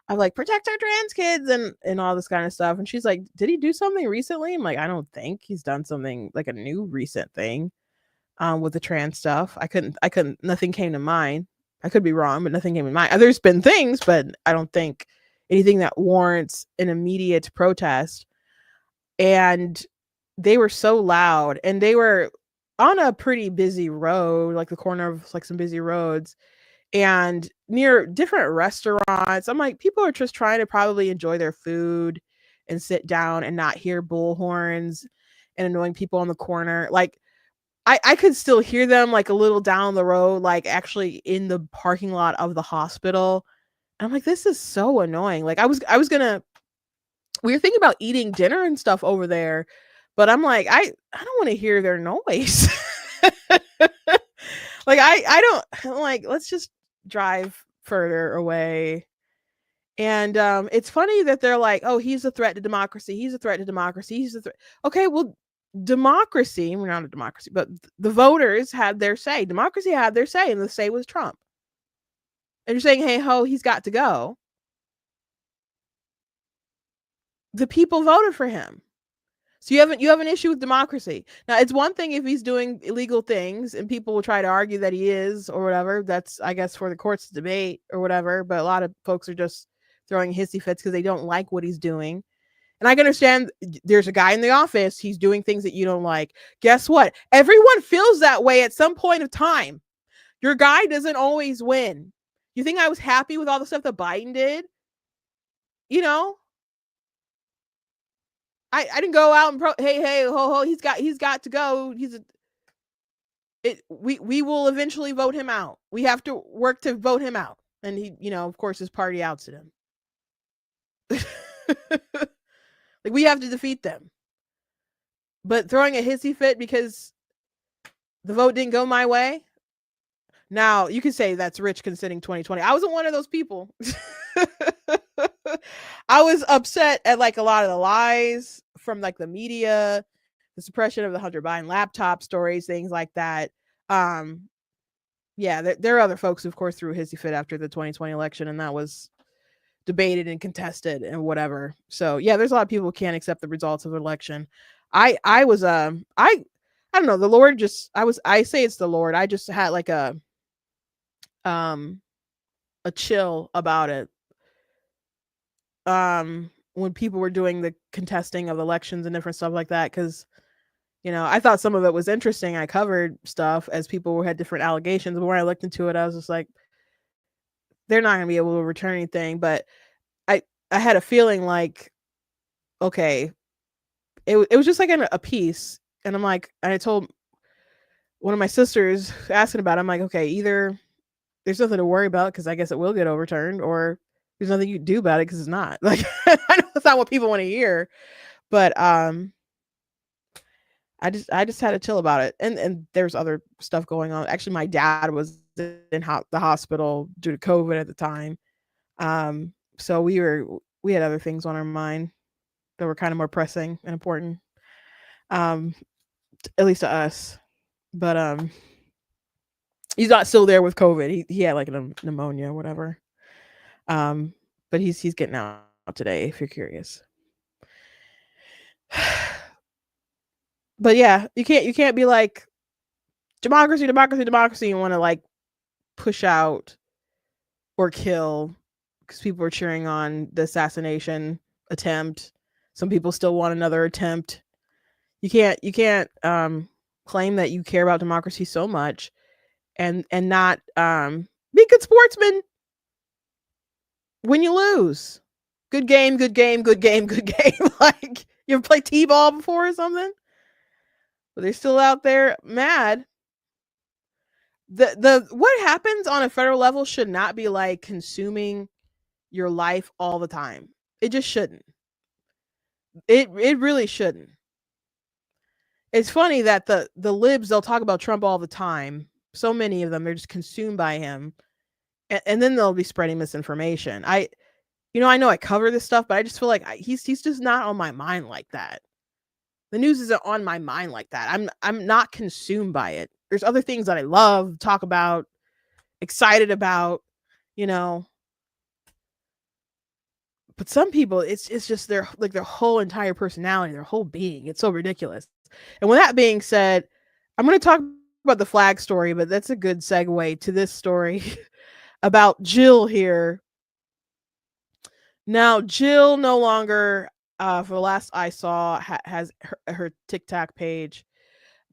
I'm like, protect our trans kids and all this kind of stuff. And she's like, did he do something recently? I'm like, I don't think he's done something like a new recent thing with the trans stuff. I couldn't, nothing came to mind. I could be wrong, but nothing came to mind. There's been things, but I don't think anything that warrants an immediate protest. And they were so loud, and they were on a pretty busy road, like the corner of like some busy roads, and near different restaurants. I'm like, people are just trying to probably enjoy their food and sit down and not hear bullhorns and annoying people on the corner. Like, I could still hear them like a little down the road, like actually in the parking lot of the hospital. And I'm like, this is so annoying. Like, I was gonna, we were thinking about eating dinner and stuff over there, but I'm like, I don't want to hear their noise. Like, I don't, I'm like, let's just drive further away. And it's funny that they're like, oh, he's a threat to democracy. He's a threat to democracy. He's a threat. Okay, well, democracy, we're not a democracy, but the voters had their say. Democracy had their say, and the say was Trump. And you're saying, hey ho, he's got to go. The people voted for him. So you have an issue with democracy. Now, it's one thing if he's doing illegal things and people will try to argue that he is or whatever. That's, I guess, for the courts to debate or whatever. But a lot of folks are just throwing hissy fits because they don't like what he's doing. And I can understand there's a guy in the office, he's doing things that you don't like. Guess what? Everyone feels that way at some point of time. Your guy doesn't always win. You think I was happy with all the stuff that Biden did? You know, I didn't go out and hey ho ho, he's got to go. We will eventually vote him out. We have to work to vote him out. And he, of course his party ousted him. Like, we have to defeat them. But throwing a hissy fit because the vote didn't go my way. Now you can say that's rich considering 2020. I wasn't one of those people. I was upset at like a lot of the lies from like the media, the suppression of the Hunter Biden laptop stories, things like that. Um, yeah, there are other folks who, of course, threw a hissy fit after the 2020 election, and that was debated and contested and whatever. So yeah, there's a lot of people who can't accept the results of the election. I was I don't know, the Lord just I say it's the Lord. I just had like um a chill about it. When people were doing the contesting of elections and different stuff like that, cuz I thought some of it was interesting. I covered stuff as people had different allegations, but when I looked into it, I was just like, they're not going to be able to return anything. But I I had a feeling like, okay, it was just like a piece, and I'm like, and I told one of my sisters asking about it, I'm like, okay, either there's nothing to worry about because I guess it will get overturned, or there's nothing you can do about it because it's not. Like, I know it's not what people want to hear, but I just had to chill about it, and there's other stuff going on. Actually, my dad was in the hospital due to COVID at the time, so we had other things on our mind that were kind of more pressing and important, um, at least to us. But he's not still there with COVID. He had like a pneumonia or whatever. Um, but he's getting out today if you're curious. But yeah, you can't be like democracy, democracy, democracy, and want to like push out or kill because people are cheering on the assassination attempt. Some people still want another attempt. You can't claim that you care about democracy so much and not be good sportsmen when you lose. Good game, good game, good game, good game. Like, you ever play T-ball before or something? But they're still out there mad. The what happens on a federal level should not be like consuming your life all the time. It just shouldn't. It really shouldn't. It's funny that the libs, they'll talk about Trump all the time. So many of them, they're just consumed by him, and then they'll be spreading misinformation. I know I cover this stuff, but I just feel like he's just not on my mind like that. The news isn't on my mind like that. I'm not consumed by it. There's other things that I love, talk about, excited about, you know. But some people, it's just their whole entire personality, their whole being. It's so ridiculous. And with that being said, I'm going to talk about the flag story, but that's a good segue to this story about Jill here. Now, Jill no longer, for the last I saw, has her TikTok page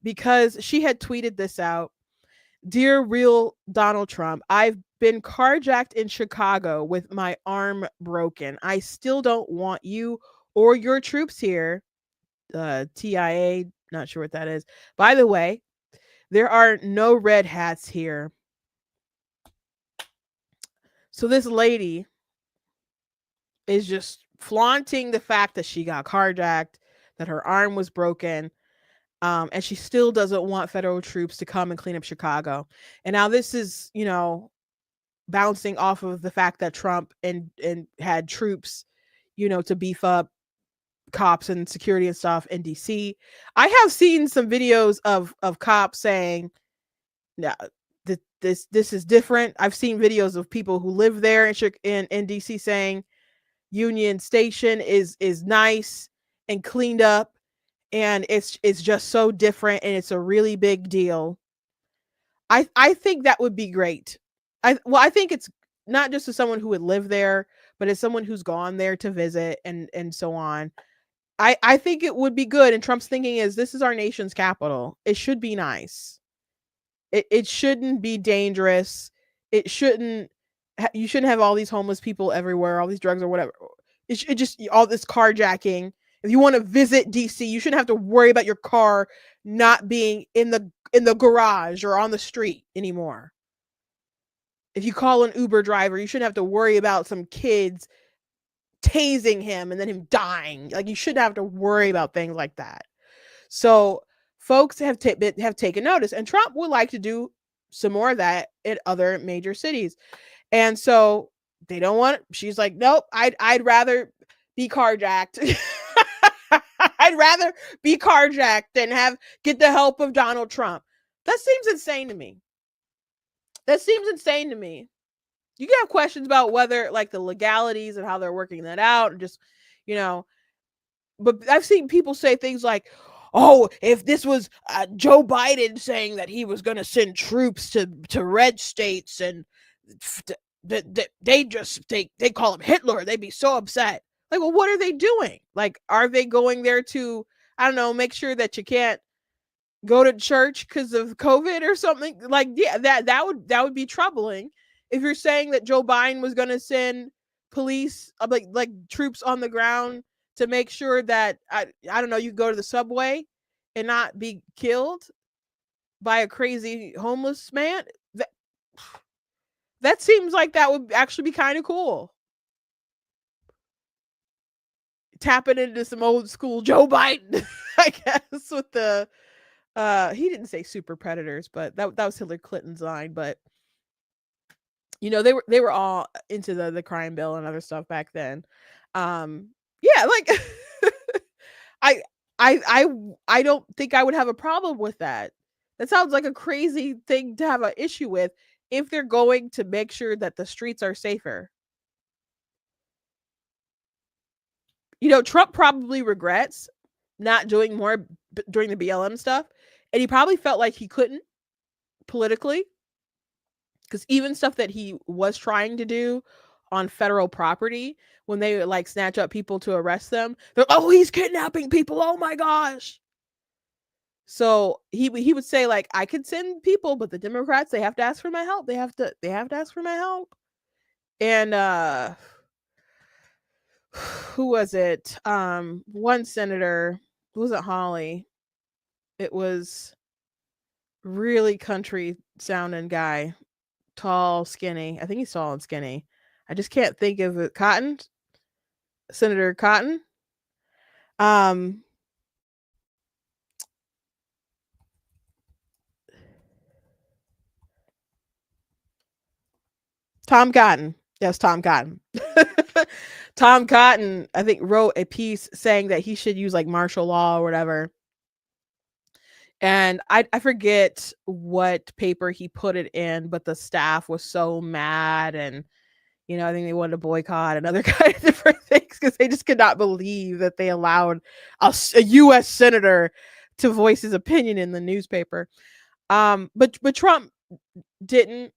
because she had tweeted this out. Dear real Donald Trump, I've been carjacked in Chicago with my arm broken. I still don't want you or your troops here. TIA, not sure what that is. By the way, there are no red hats here. So this lady is just flaunting the fact that she got carjacked, that her arm was broken, and she still doesn't want federal troops to come and clean up Chicago. And now this is, bouncing off of the fact that Trump and had troops, to beef up cops and security and stuff in DC. I have seen some videos of cops saying, "Yeah, this is different." I've seen videos of people who live there in DC saying Union Station is nice and cleaned up, and it's just so different, and it's a really big deal. I think that would be great. I think it's not just as someone who would live there, but as someone who's gone there to visit and so on. I think it would be good. And Trump's thinking is, this is our nation's capital. It should be nice. It shouldn't be dangerous. You shouldn't have all these homeless people everywhere, all these drugs or whatever. It just all this carjacking. If you want to visit DC, you shouldn't have to worry about your car not being in the garage or on the street anymore. If you call an Uber driver, you shouldn't have to worry about some kids tasing him and then him dying. Like, you shouldn't have to worry about things like that. So folks have taken notice, and Trump would like to do some more of that in other major cities. And so they don't want. She's like, nope. I'd rather be carjacked. I'd rather be carjacked than get the help of Donald Trump. That seems insane to me. That seems insane to me. You can have questions about whether like the legalities and how they're working that out, and just, you know, but I've seen people say things like, "Oh, if this was Joe Biden saying that he was going to send troops to red states, and they call him Hitler, they'd be so upset." Like, well, what are they doing? Like, are they going there to, I don't know, make sure that you can't go to church because of COVID or something? Like, yeah, that would be troubling. If you're saying that Joe Biden was going to send police, like troops on the ground to make sure that I don't know, you go to the subway and not be killed by a crazy homeless man, that seems like that would actually be kind of cool. Tapping into some old school Joe Biden, I guess, with the he didn't say super predators, but that was Hillary Clinton's line. But you know, they were all into the crime bill and other stuff back then. Yeah, like I I don't think I would have a problem with that. That sounds like a crazy thing to have an issue with if they're going to make sure that the streets are safer. You know, Trump probably regrets not doing more during the BLM stuff, and he probably felt like he couldn't politically, because even stuff that he was trying to do on federal property, when they would like snatch up people to arrest them, they're, oh, he's kidnapping people, oh my gosh. So he would say like, I could send people, but the Democrats, they have to ask for my help. They have to ask for my help. And who was it? One senator, it wasn't Holly. It was really country sounding guy, tall, skinny. I think he's tall and skinny. I just can't think of it. Cotton, Senator Cotton. Um, Tom Cotton. Yes, Tom Cotton. Tom Cotton, I think, wrote a piece saying that he should use like martial law or whatever. And I forget what paper he put it in, but the staff was so mad, and you know, I think they wanted to boycott and other kind of different things because they just could not believe that they allowed a U.S. senator to voice his opinion in the newspaper. But Trump didn't,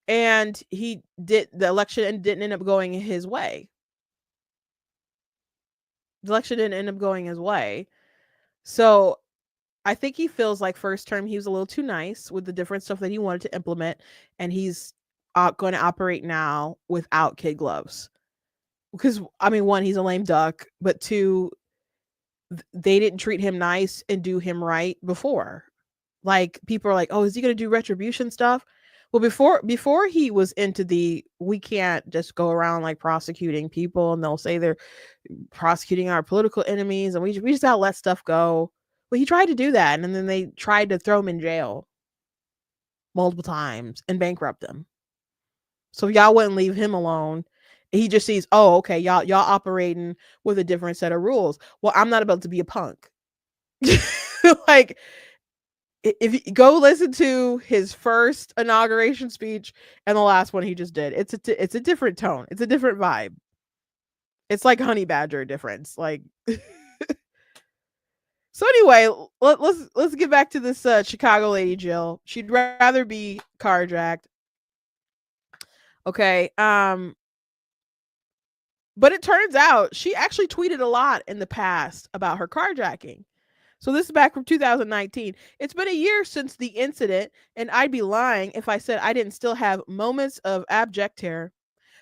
and he did the election and didn't end up going his way. The election didn't end up going his way. So I think he feels like first term he was a little too nice with the different stuff that he wanted to implement, and he's going to operate now without kid gloves. Because I mean, one, he's a lame duck, but two, they didn't treat him nice and do him right before. Like people are like, oh, is he going to do retribution stuff? Well, before he was into the, we can't just go around like prosecuting people, and they'll say they're prosecuting our political enemies, and we just gotta let stuff go. Well, he tried to do that, and then they tried to throw him in jail multiple times and bankrupt him. So y'all wouldn't leave him alone. He just sees, oh, okay, y'all operating with a different set of rules. Well, I'm not about to be a punk. Like, if you go listen to his first inauguration speech and the last one he just did, it's a different tone. It's a different vibe. It's like Honey Badger difference. Like, so anyway, let's get back to this Chicago lady Jill. She'd rather be carjacked. Okay. But it turns out she actually tweeted a lot in the past about her carjacking. So this is back from 2019. It's been a year since the incident, and I'd be lying if I said I didn't still have moments of abject terror.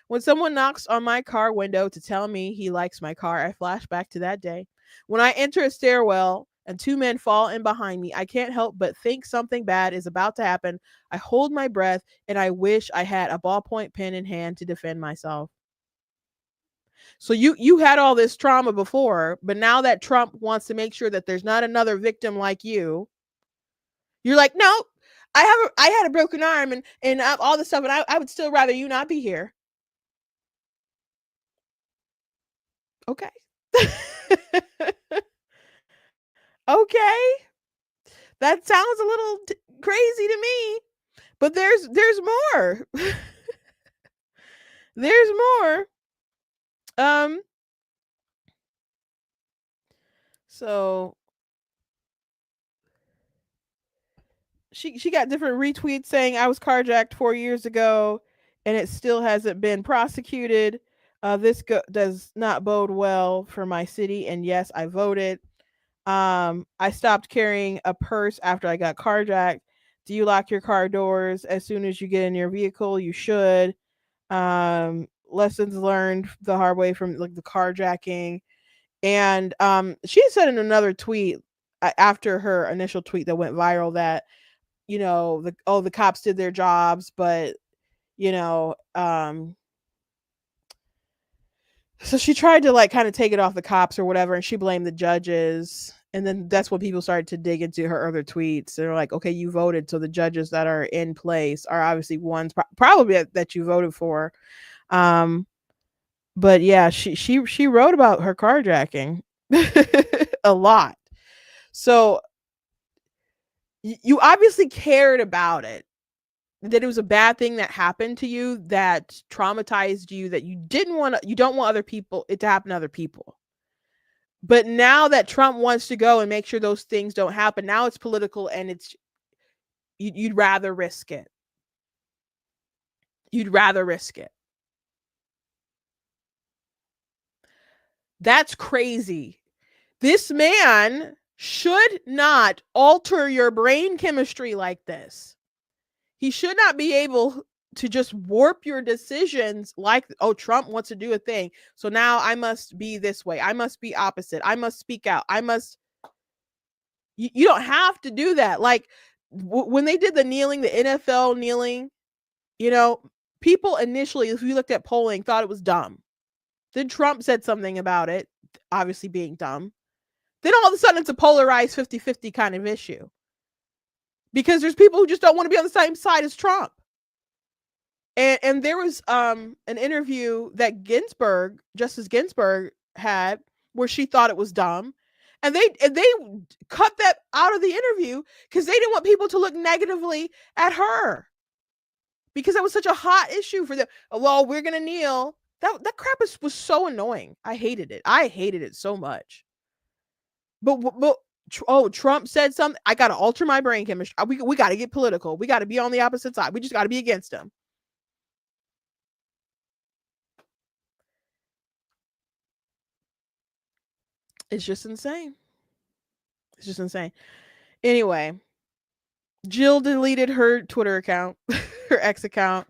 When someone knocks on my car window to tell me he likes my car, I flash back to that day. When I enter a stairwell and two men fall in behind me, I can't help but think something bad is about to happen. I hold my breath and I wish I had a ballpoint pen in hand to defend myself. So you had all this trauma before, but now that Trump wants to make sure that there's not another victim like you, you're like, no, I had a broken arm and all this stuff, and I would still rather you not be here. Okay. Okay. That sounds a little crazy to me, but there's more. There's more. So she got different retweets saying I was carjacked 4 years ago and it still hasn't been prosecuted. This does not bode well for my city. And yes, I voted. I stopped carrying a purse after I got carjacked. Do you lock your car doors as soon as you get in your vehicle? You should. Lessons learned the hard way from like the carjacking. And she said in another tweet after her initial tweet that went viral that the cops did their jobs, but you know so she tried to like kind of take it off the cops or whatever, and she blamed the judges. And then that's when people started to dig into her other tweets. They're like, okay, you voted, so the judges that are in place are obviously ones probably that you voted for. But yeah, she wrote about her carjacking a lot. So you obviously cared about it, that it was a bad thing that happened to you, that traumatized you, that you don't want other people it to happen to other people. But now that Trump wants to go and make sure those things don't happen, now it's political, and you'd rather risk it. You'd rather risk it. That's crazy. This man should not alter your brain chemistry like this. He should not be able to just warp your decisions like, oh, Trump wants to do a thing, so now I must be this way. I must be opposite. I must speak out. You don't have to do that. Like when they did the NFL kneeling, people initially, if you looked at polling, thought it was dumb. Then Trump said something about it, obviously being dumb. Then all of a sudden it's a polarized 50-50 kind of issue. Because there's people who just don't want to be on the same side as Trump. And there was an interview that Justice Ginsburg had, where she thought it was dumb. And they cut that out of the interview because they didn't want people to look negatively at her. Because that was such a hot issue for them. Well, we're going to kneel. That crap was so annoying. I hated it. I hated it so much. But Trump said something. I got to alter my brain chemistry. We got to get political. We got to be on the opposite side. We just got to be against him. It's just insane. It's just insane. Anyway, Jill deleted her Twitter account, her ex account,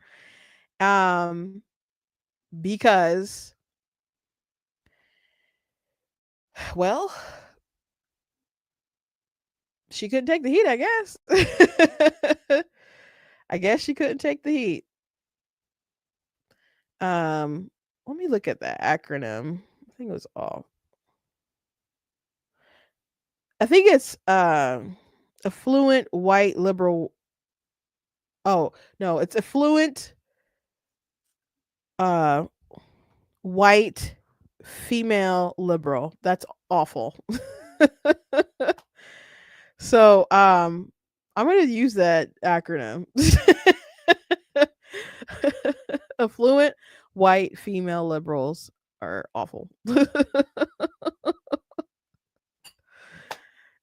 because, well, she couldn't take the heat, I guess. I guess she couldn't take the heat. Let me look at that acronym. I think it was all. I think it's affluent white liberal. Oh, no, it's affluent white female liberal. That's awful. So I'm going to use that acronym. Affluent white female liberals are awful.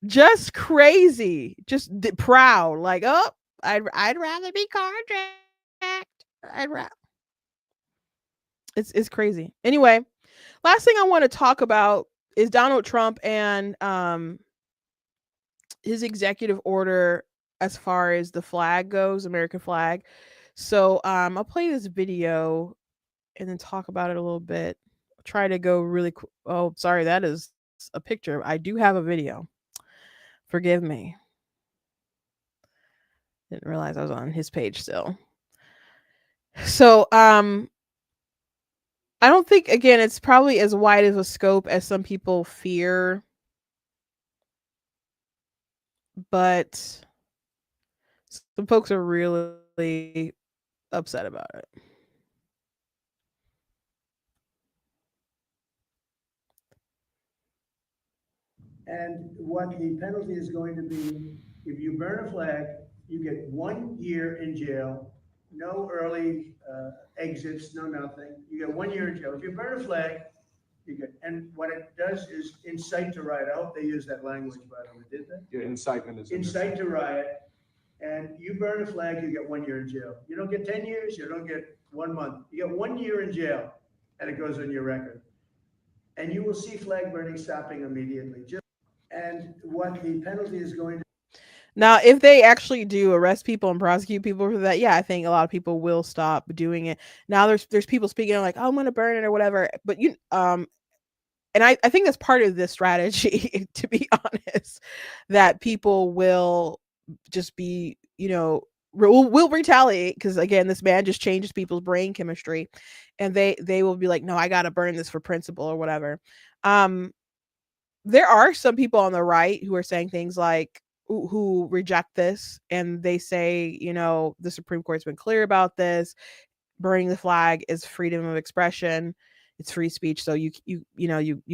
Just crazy, just proud, like, oh, I'd rather be carjacked. It's crazy. Anyway, last thing I want to talk about is Donald Trump and his executive order as far as the flag goes, American flag. So I'll play this video and then talk about it a little bit. I'll try to go really oh, sorry, that is a picture. I do have a video. Forgive me. Didn't realize I was on his page still. So I don't think, again, it's probably as wide of a scope as some people fear, but some folks are really upset about it. And what the penalty is going to be, if you burn a flag, you get 1 year in jail, no early exits, no nothing. You get 1 year in jail. If you burn a flag, you get, and what it does is incite to riot. I hope they use that language, by the way, did they? Yeah, incitement is Incite to riot, and you burn a flag, you get 1 year in jail. You don't get 10 years, you don't get 1 month. You get 1 year in jail, and it goes on your record. And you will see flag burning stopping immediately. And what the penalty is going to. Now, if they actually do arrest people and prosecute people for that, yeah, I think a lot of people will stop doing it. Now there's people speaking like, oh, I'm gonna burn it or whatever. But and I think that's part of this strategy, to be honest, that people will just be, will retaliate, because again, this man just changes people's brain chemistry, and they will be like, no, I gotta burn this for principle or whatever. There are some people on the right who are saying things like, who reject this, and they say, the Supreme Court's been clear about this. Burning the flag is freedom of expression. It's free speech. So you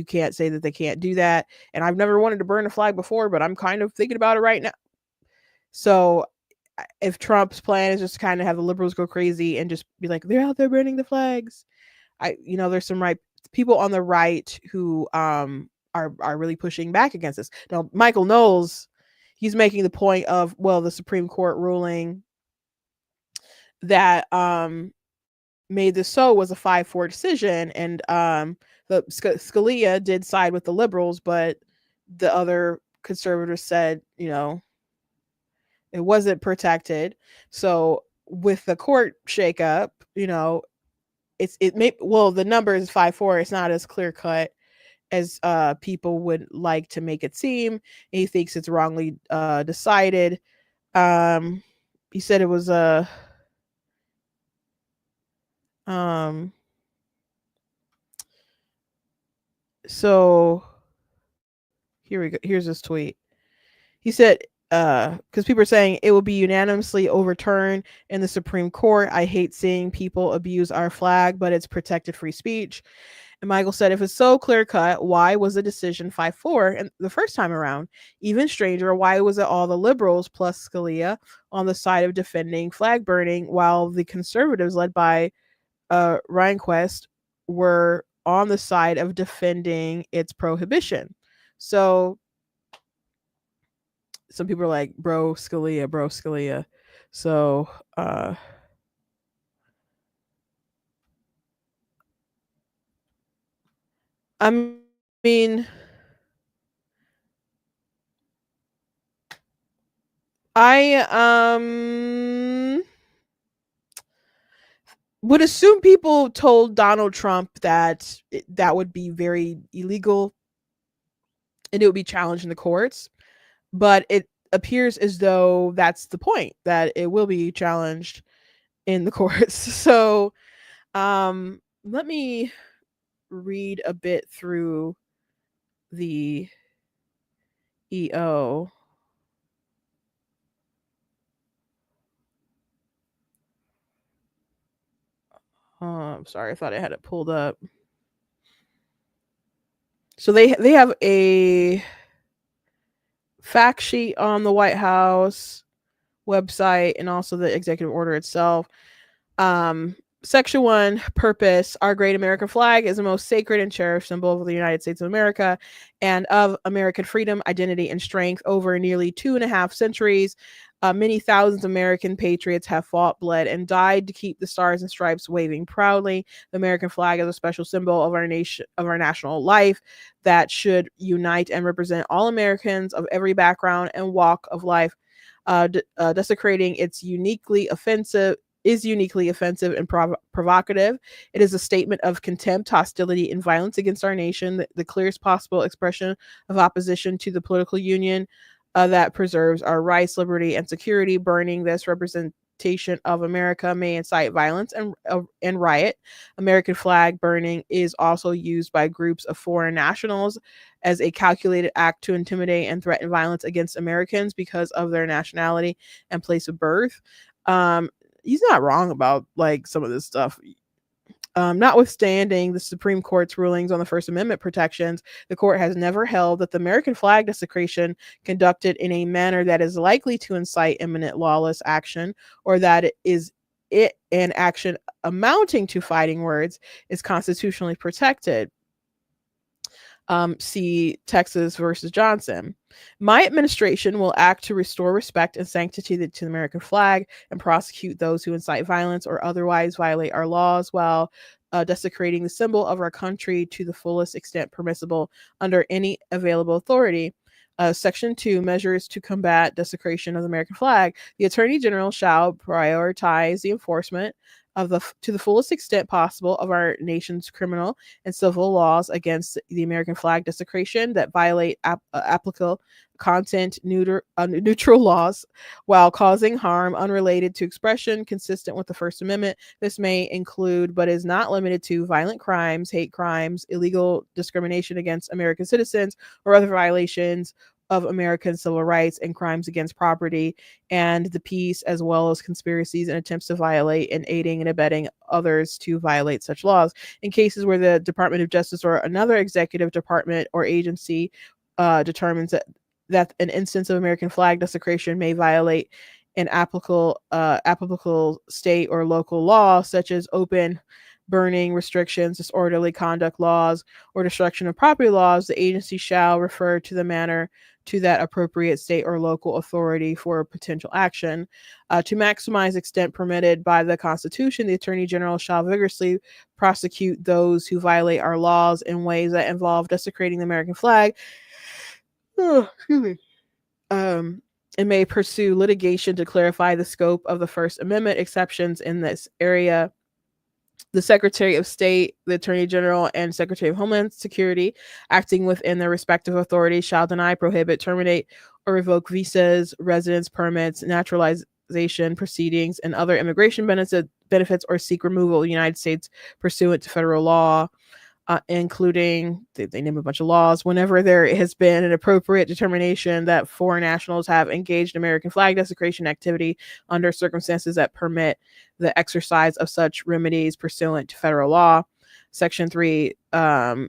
can't say that they can't do that. And I've never wanted to burn a flag before, but I'm kind of thinking about it right now. So if Trump's plan is just to kind of have the liberals go crazy and just be like, they're out there burning the flags, there's some people on the right who are really pushing back against this. Now, Michael Knowles, he's making the point of, well, the Supreme Court ruling that made this so was a 5-4 decision, and the Scalia did side with the liberals, but the other conservators said, it wasn't protected. So with the court shakeup, the number is 5-4. It's not as clear cut as people would like to make it seem. He thinks it's wrongly decided. He said it was a so here we go. Here's this tweet. He said, because people are saying it will be unanimously overturned in the Supreme Court. I hate seeing people abuse our flag, but it's protected free speech. And Michael said, if it's so clear cut, why was the decision 5-4 and the first time around? Even stranger, why was it all the liberals plus Scalia on the side of defending flag burning, while the conservatives led by Rehnquist were on the side of defending its prohibition? So some people are like, bro Scalia. So I mean, I would assume people told Donald Trump that that would be very illegal and it would be challenged in the courts, but it appears as though that's the point, that it will be challenged in the courts. So let me read a bit through the EO. I'm sorry, I thought I had it pulled up. So they have a fact sheet on the White House website and also the executive order itself. Section 1, purpose. Our great American flag is the most sacred and cherished symbol of the United States of America and of American freedom, identity, and strength. Over nearly 2.5 centuries, many thousands of American patriots have fought, bled, and died to keep the stars and stripes waving proudly. The American flag is a special symbol of our nation, of our national life, that should unite and represent all Americans of every background and walk of life. Desecrating its uniquely offensive and provocative. It is a statement of contempt, hostility, and violence against our nation, the clearest possible expression of opposition to the political union that preserves our rights, liberty, and security. Burning this representation of America may incite violence and riot. American flag burning is also used by groups of foreign nationals as a calculated act to intimidate and threaten violence against Americans because of their nationality and place of birth. He's not wrong about like some of this stuff. Notwithstanding the Supreme Court's rulings on the First Amendment protections, the court has never held that the American flag desecration conducted in a manner that is likely to incite imminent lawless action, or that an action amounting to fighting words is constitutionally protected. See Texas versus Johnson. My administration will act to restore respect and sanctity to the American flag and prosecute those who incite violence or otherwise violate our laws while desecrating the symbol of our country to the fullest extent permissible under any available authority. Section 2, measures to combat desecration of the American flag. The Attorney General shall prioritize the enforcement to the fullest extent possible of our nation's criminal and civil laws against the American flag desecration that violate applicable content neutral laws while causing harm unrelated to expression consistent with the First Amendment. This may include, but is not limited to, violent crimes, hate crimes, illegal discrimination against American citizens, or other violations of American civil rights and crimes against property and the peace, as well as conspiracies and attempts to violate and aiding and abetting others to violate such laws. In cases where the Department of Justice or another executive department or agency determines that an instance of American flag desecration may violate an applicable state or local law, such as open burning restrictions, disorderly conduct laws, or destruction of property laws, the agency shall refer to the matter to that appropriate state or local authority for potential action. To maximize extent permitted by the Constitution, the Attorney General shall vigorously prosecute those who violate our laws in ways that involve desecrating the American flag. Excuse me. And may pursue litigation to clarify the scope of the First Amendment exceptions in this area. The Secretary of State, the Attorney General, and Secretary of Homeland Security, acting within their respective authorities, shall deny, prohibit, terminate, or revoke visas, residence permits, naturalization proceedings, and other immigration benefits, or seek removal of the United States pursuant to federal law, including, they name a bunch of laws, whenever there has been an appropriate determination that foreign nationals have engaged in American flag desecration activity under circumstances that permit the exercise of such remedies pursuant to federal law. Section 3,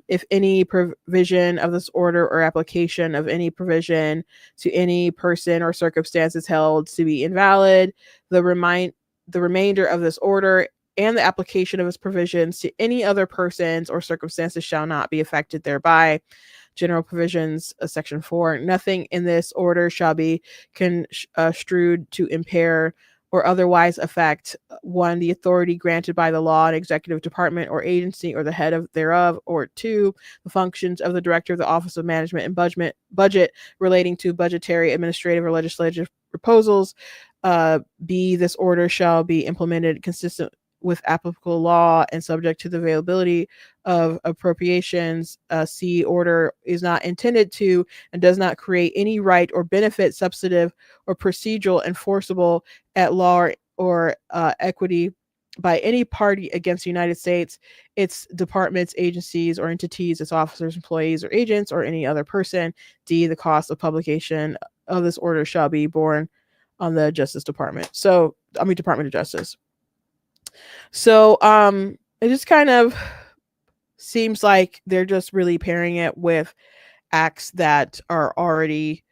if any provision of this order or application of any provision to any person or circumstance is held to be invalid, the remainder of this order and the application of its provisions to any other persons or circumstances shall not be affected thereby. General provisions of Section 4. Nothing in this order shall be construed to impair or otherwise affect 1, the authority granted by the law, an executive department or agency or the head of thereof, or 2, the functions of the director of the Office of Management and Budget relating to budgetary, administrative, or legislative proposals. B, this order shall be implemented consistent with applicable law and subject to the availability of appropriations. C, order is not intended to and does not create any right or benefit, substantive or procedural, enforceable at law or equity by any party against the United States, its departments, agencies, or entities, its officers, employees, or agents, or any other person. D, the cost of publication of this order shall be borne on the Department of Justice. So it just kind of seems like they're just really pairing it with acts that are already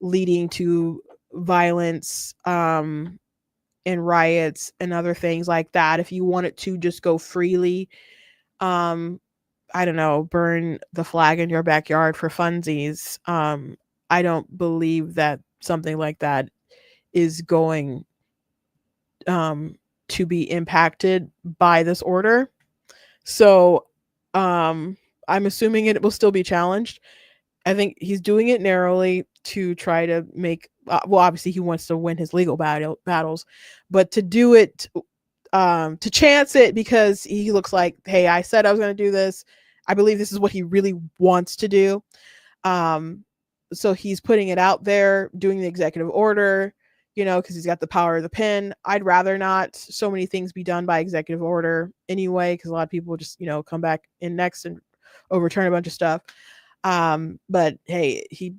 leading to violence and riots and other things like that. If you wanted to just go freely, I don't know, burn the flag in your backyard for funsies, I don't believe that something like that is going to be impacted by this order. So I'm assuming it will still be challenged. I think he's doing it narrowly to try to make well, obviously he wants to win his legal battles, but to do it to chance it because he looks like, hey, I said I was going to do this. I believe this is what he really wants to do. So he's putting it out there, doing the executive order. because he's got the power of the pen. I'd rather not so many things be done by executive order anyway, because a lot of people just, come back in next and overturn a bunch of stuff. But hey, he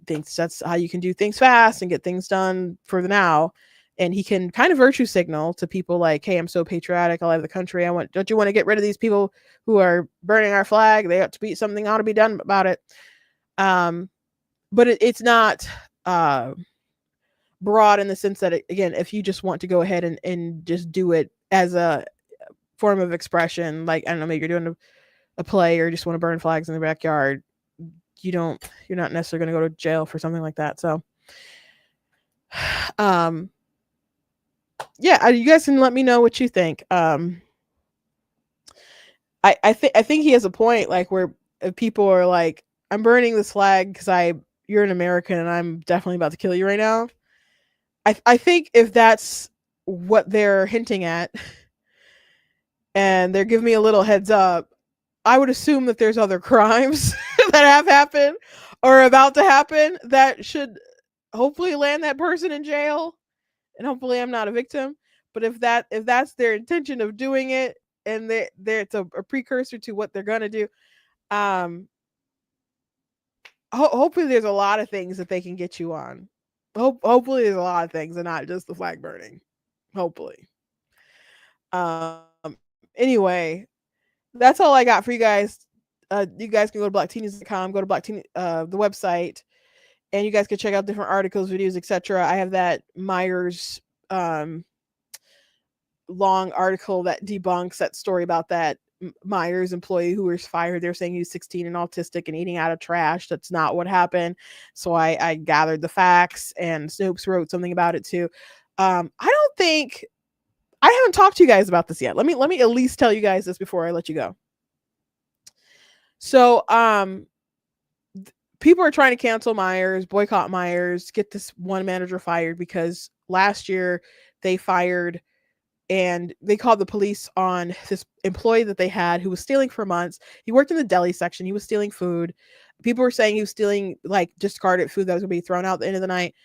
thinks that's how you can do things fast and get things done for the now. And he can kind of virtue signal to people like, hey, I'm so patriotic. I love the country. Don't you want to get rid of these people who are burning our flag? They ought to be something ought to be done about it. But it's not, broad in the sense that, again, if you just want to go ahead and just do it as a form of expression, like, I don't know, maybe you're doing a play or just want to burn flags in the backyard, you're not necessarily going to go to jail for something like that. So, yeah, you guys can let me know what you think. I think he has a point, like, where people are like, I'm burning this flag because you're an American and I'm definitely about to kill you right now. I think if that's what they're hinting at and they're giving me a little heads up, I would assume that there's other crimes that have happened or about to happen that should hopefully land that person in jail, and hopefully I'm not a victim. But if that's their intention of doing it, and it's a precursor to what they're gonna do, hopefully there's a lot of things that they can get you on. Hopefully there's a lot of things and not just the flag burning. Hopefully. Anyway, that's all I got for you guys. You guys can go to blackteeners.com, go to the website, and you guys can check out different articles, videos, etc. I have that Myers long article that debunks that story about that Myers employee who was fired. They're saying he was 16 and autistic and eating out of trash. That's not what happened. So I gathered the facts, and Snopes wrote something about it too. I haven't talked to you guys about this yet. Let me at least tell you guys this before I let you go. So people are trying to cancel Myers, boycott Myers, get this one manager fired because last year they fired and they called the police on this employee that they had who was stealing for months. He worked in the deli section. He was stealing food. People were saying he was stealing like discarded food that was going to be thrown out at the end of the night.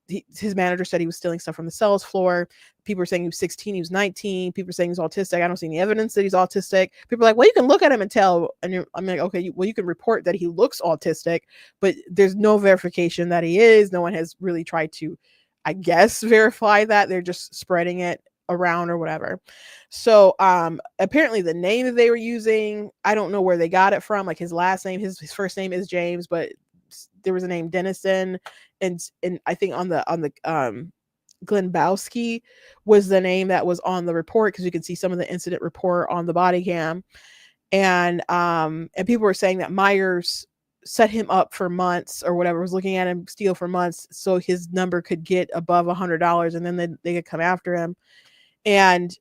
His manager said he was stealing stuff from the sales floor. People were saying he was 16, he was 19. People were saying he's autistic. I don't see any evidence that he's autistic. People are like, well, you can look at him and tell. And I'm like, okay, well, you can report that he looks autistic, but there's no verification that he is. No one has really tried to, I guess, verify that. They're just spreading it around or whatever. So apparently the name that they were using, I don't know where they got it from. Like his last name, his first name is James, but there was a name Dennison, and I think on the Glenbowski was the name that was on the report, because you can see some of the incident report on the body cam. And people were saying that Myers set him up for months or whatever, was looking at him steal for months so his number could get above $100, and then they could come after him. And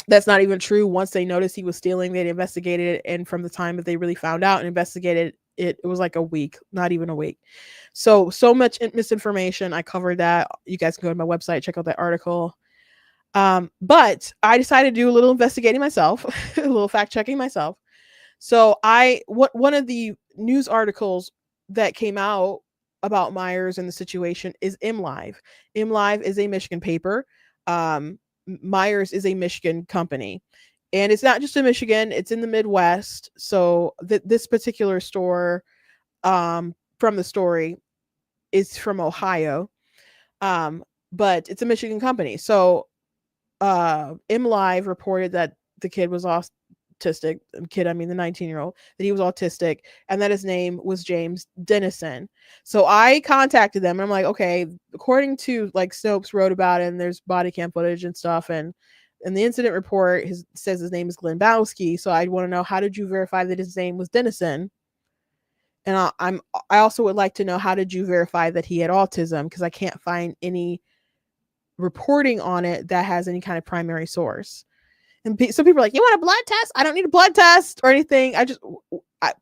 that's not even true. Once they noticed he was stealing, they investigated it, and from the time that they really found out and investigated it was like a week, not even a week. So much misinformation. I covered that. You guys can go to my website, check out that article. But I decided to do a little investigating myself, a little fact checking myself. So one of the news articles that came out about Myers and the situation is MLive. MLive is a Michigan paper. Myers is a Michigan company, and it's not just in Michigan, it's in the Midwest. So this particular store, from the story, is from Ohio. But it's a Michigan company. So MLive reported that the kid was autistic. Kid, I mean the 19-year-old, that he was autistic, and that his name was James Dennison. So I contacted them, and I'm like, okay, according to like Snopes wrote about it, and there's body cam footage and stuff, and the incident report says his name is Glenbowski. So I want to know, how did you verify that his name was Dennison? And I also would like to know, how did you verify that he had autism? Because I can't find any reporting on it that has any kind of primary source. And some people are like, you want a blood test? I don't need a blood test or anything.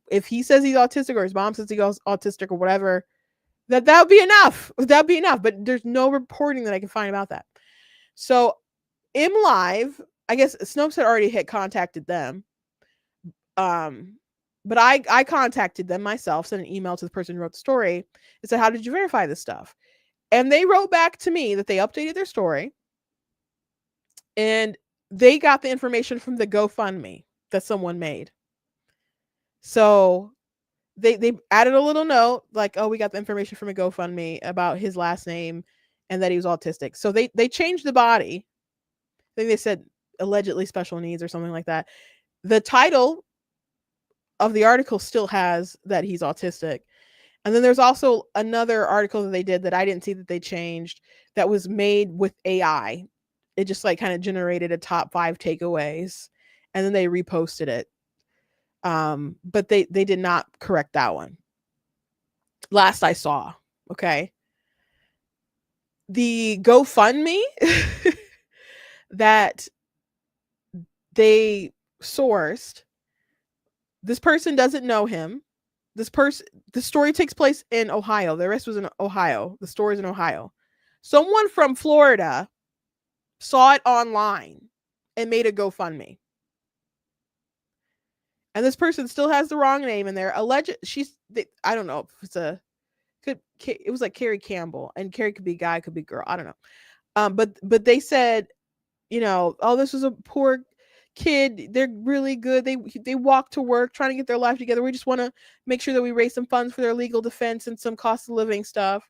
If he says he's autistic, or his mom says he's autistic, or whatever, that would be enough. That'd be enough. But there's no reporting that I can find about that. So MLive, I guess Snopes had already contacted them. But I contacted them myself, sent an email to the person who wrote the story, and said, how did you verify this stuff? And they wrote back to me that they updated their story and they got the information from the GoFundMe that someone made. So they added a little note like, oh, we got the information from a GoFundMe about his last name and that he was autistic. So they changed the body. I think they said allegedly special needs or something like that. The title of the article still has that he's autistic. And then there's also another article that they did that I didn't see that they changed that was made with AI. It just like kind of generated a top 5 takeaways and then they reposted it. But they did not correct that one. Last I saw, okay? The GoFundMe that they sourced, this person doesn't know him. The story takes place in Ohio. The rest was in Ohio. The story's in Ohio. Someone from Florida saw it online and made a GoFundMe. And this person still has the wrong name in there. I don't know if it was like Carrie Campbell, and Carrie could be guy, could be girl. I don't know. But they said, oh, this was a poor kid. They're really good. They walk to work trying to get their life together. We just want to make sure that we raise some funds for their legal defense and some cost of living stuff.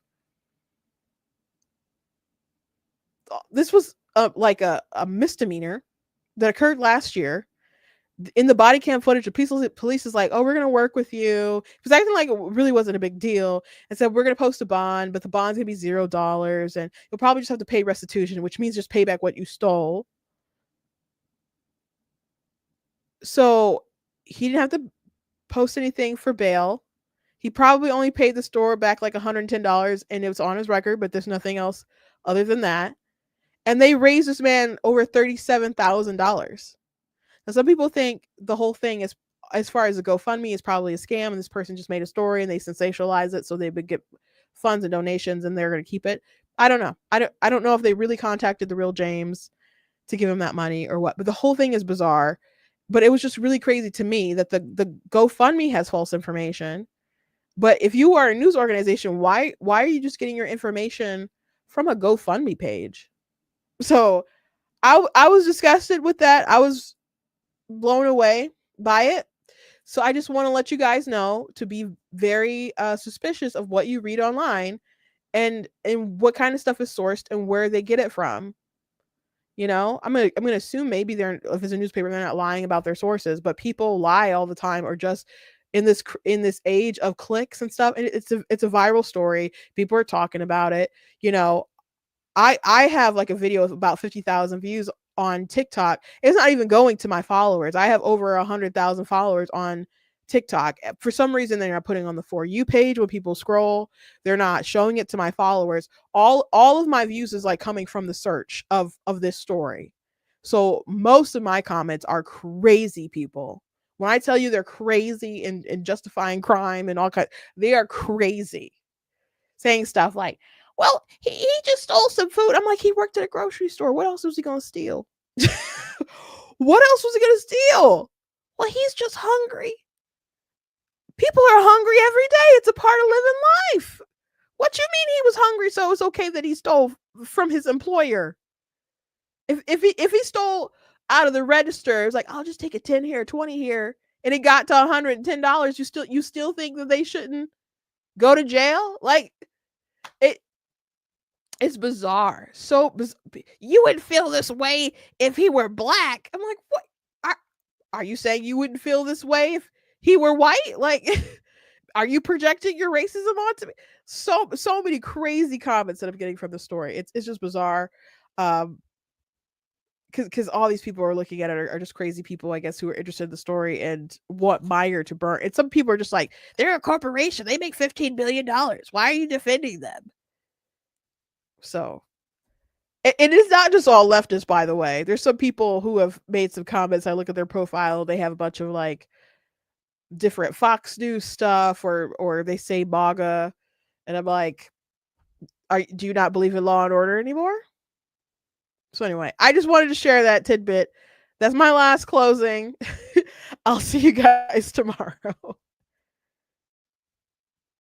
This was like a misdemeanor that occurred last year. In the body cam footage, the police is like, oh, we're going to work with you. It was acting like it really wasn't a big deal and said, we're going to post a bond, but the bond's going to be $0 and you'll probably just have to pay restitution, which means just pay back what you stole. So he didn't have to post anything for bail. He probably only paid the store back like $110 and it was on his record, but there's nothing else other than that. And they raised this man over $37,000. Now, some people think the whole thing is, as far as the GoFundMe, is probably a scam, and this person just made a story and they sensationalize it so they would get funds and donations and they're going to keep it. I don't know. I don't know if they really contacted the real James to give him that money or what. But the whole thing is bizarre. But it was just really crazy to me that the GoFundMe has false information. But if you are a news organization, why are you just getting your information from a GoFundMe page? So I was disgusted with that. I was blown away by it. So I just want to let you guys know to be very suspicious of what you read online and what kind of stuff is sourced and where they get it from. I'm gonna assume maybe if it's a newspaper, they're not lying about their sources, but people lie all the time, or just in this age of clicks and stuff. And it's a viral story. People are talking about it. I have like a video of about 50,000 views on TikTok. It's not even going to my followers. I have over 100,000 followers on TikTok. For some reason, they're not putting on the For You page when people scroll. They're not showing it to my followers. All of my views is like coming from the search of this story. So most of my comments are crazy people. When I tell you they're crazy and justifying crime and all kinds, they are crazy. Saying stuff like, well, he just stole some food. I'm like, he worked at a grocery store. What else was he going to steal? What else was he going to steal? Well, he's just hungry. People are hungry every day. It's a part of living life. What you mean he was hungry, so it's okay that he stole from his employer? If he stole out of the register, it's like, I'll just take a 10 here, 20 here, and it got to $110. You still think that they shouldn't go to jail? Like, it's bizarre. So you would feel this way if he were black. I'm like, what? Are you saying you wouldn't feel this way if he were white? Like, are you projecting your racism onto me? So many crazy comments that I'm getting from the story. It's just bizarre. Because all these people are looking at it are just crazy people, I guess, who are interested in the story and want Meyer to burn. And some people are just like, they're a corporation. They make $15 billion. Why are you defending them? So it is not just all leftists, by the way. There's some people who have made some comments. I look at their profile. They have a bunch of like different Fox News stuff, or they say MAGA. And I'm like, do you not believe in law and order anymore? So anyway, I just wanted to share that tidbit. That's my last closing. I'll see you guys tomorrow.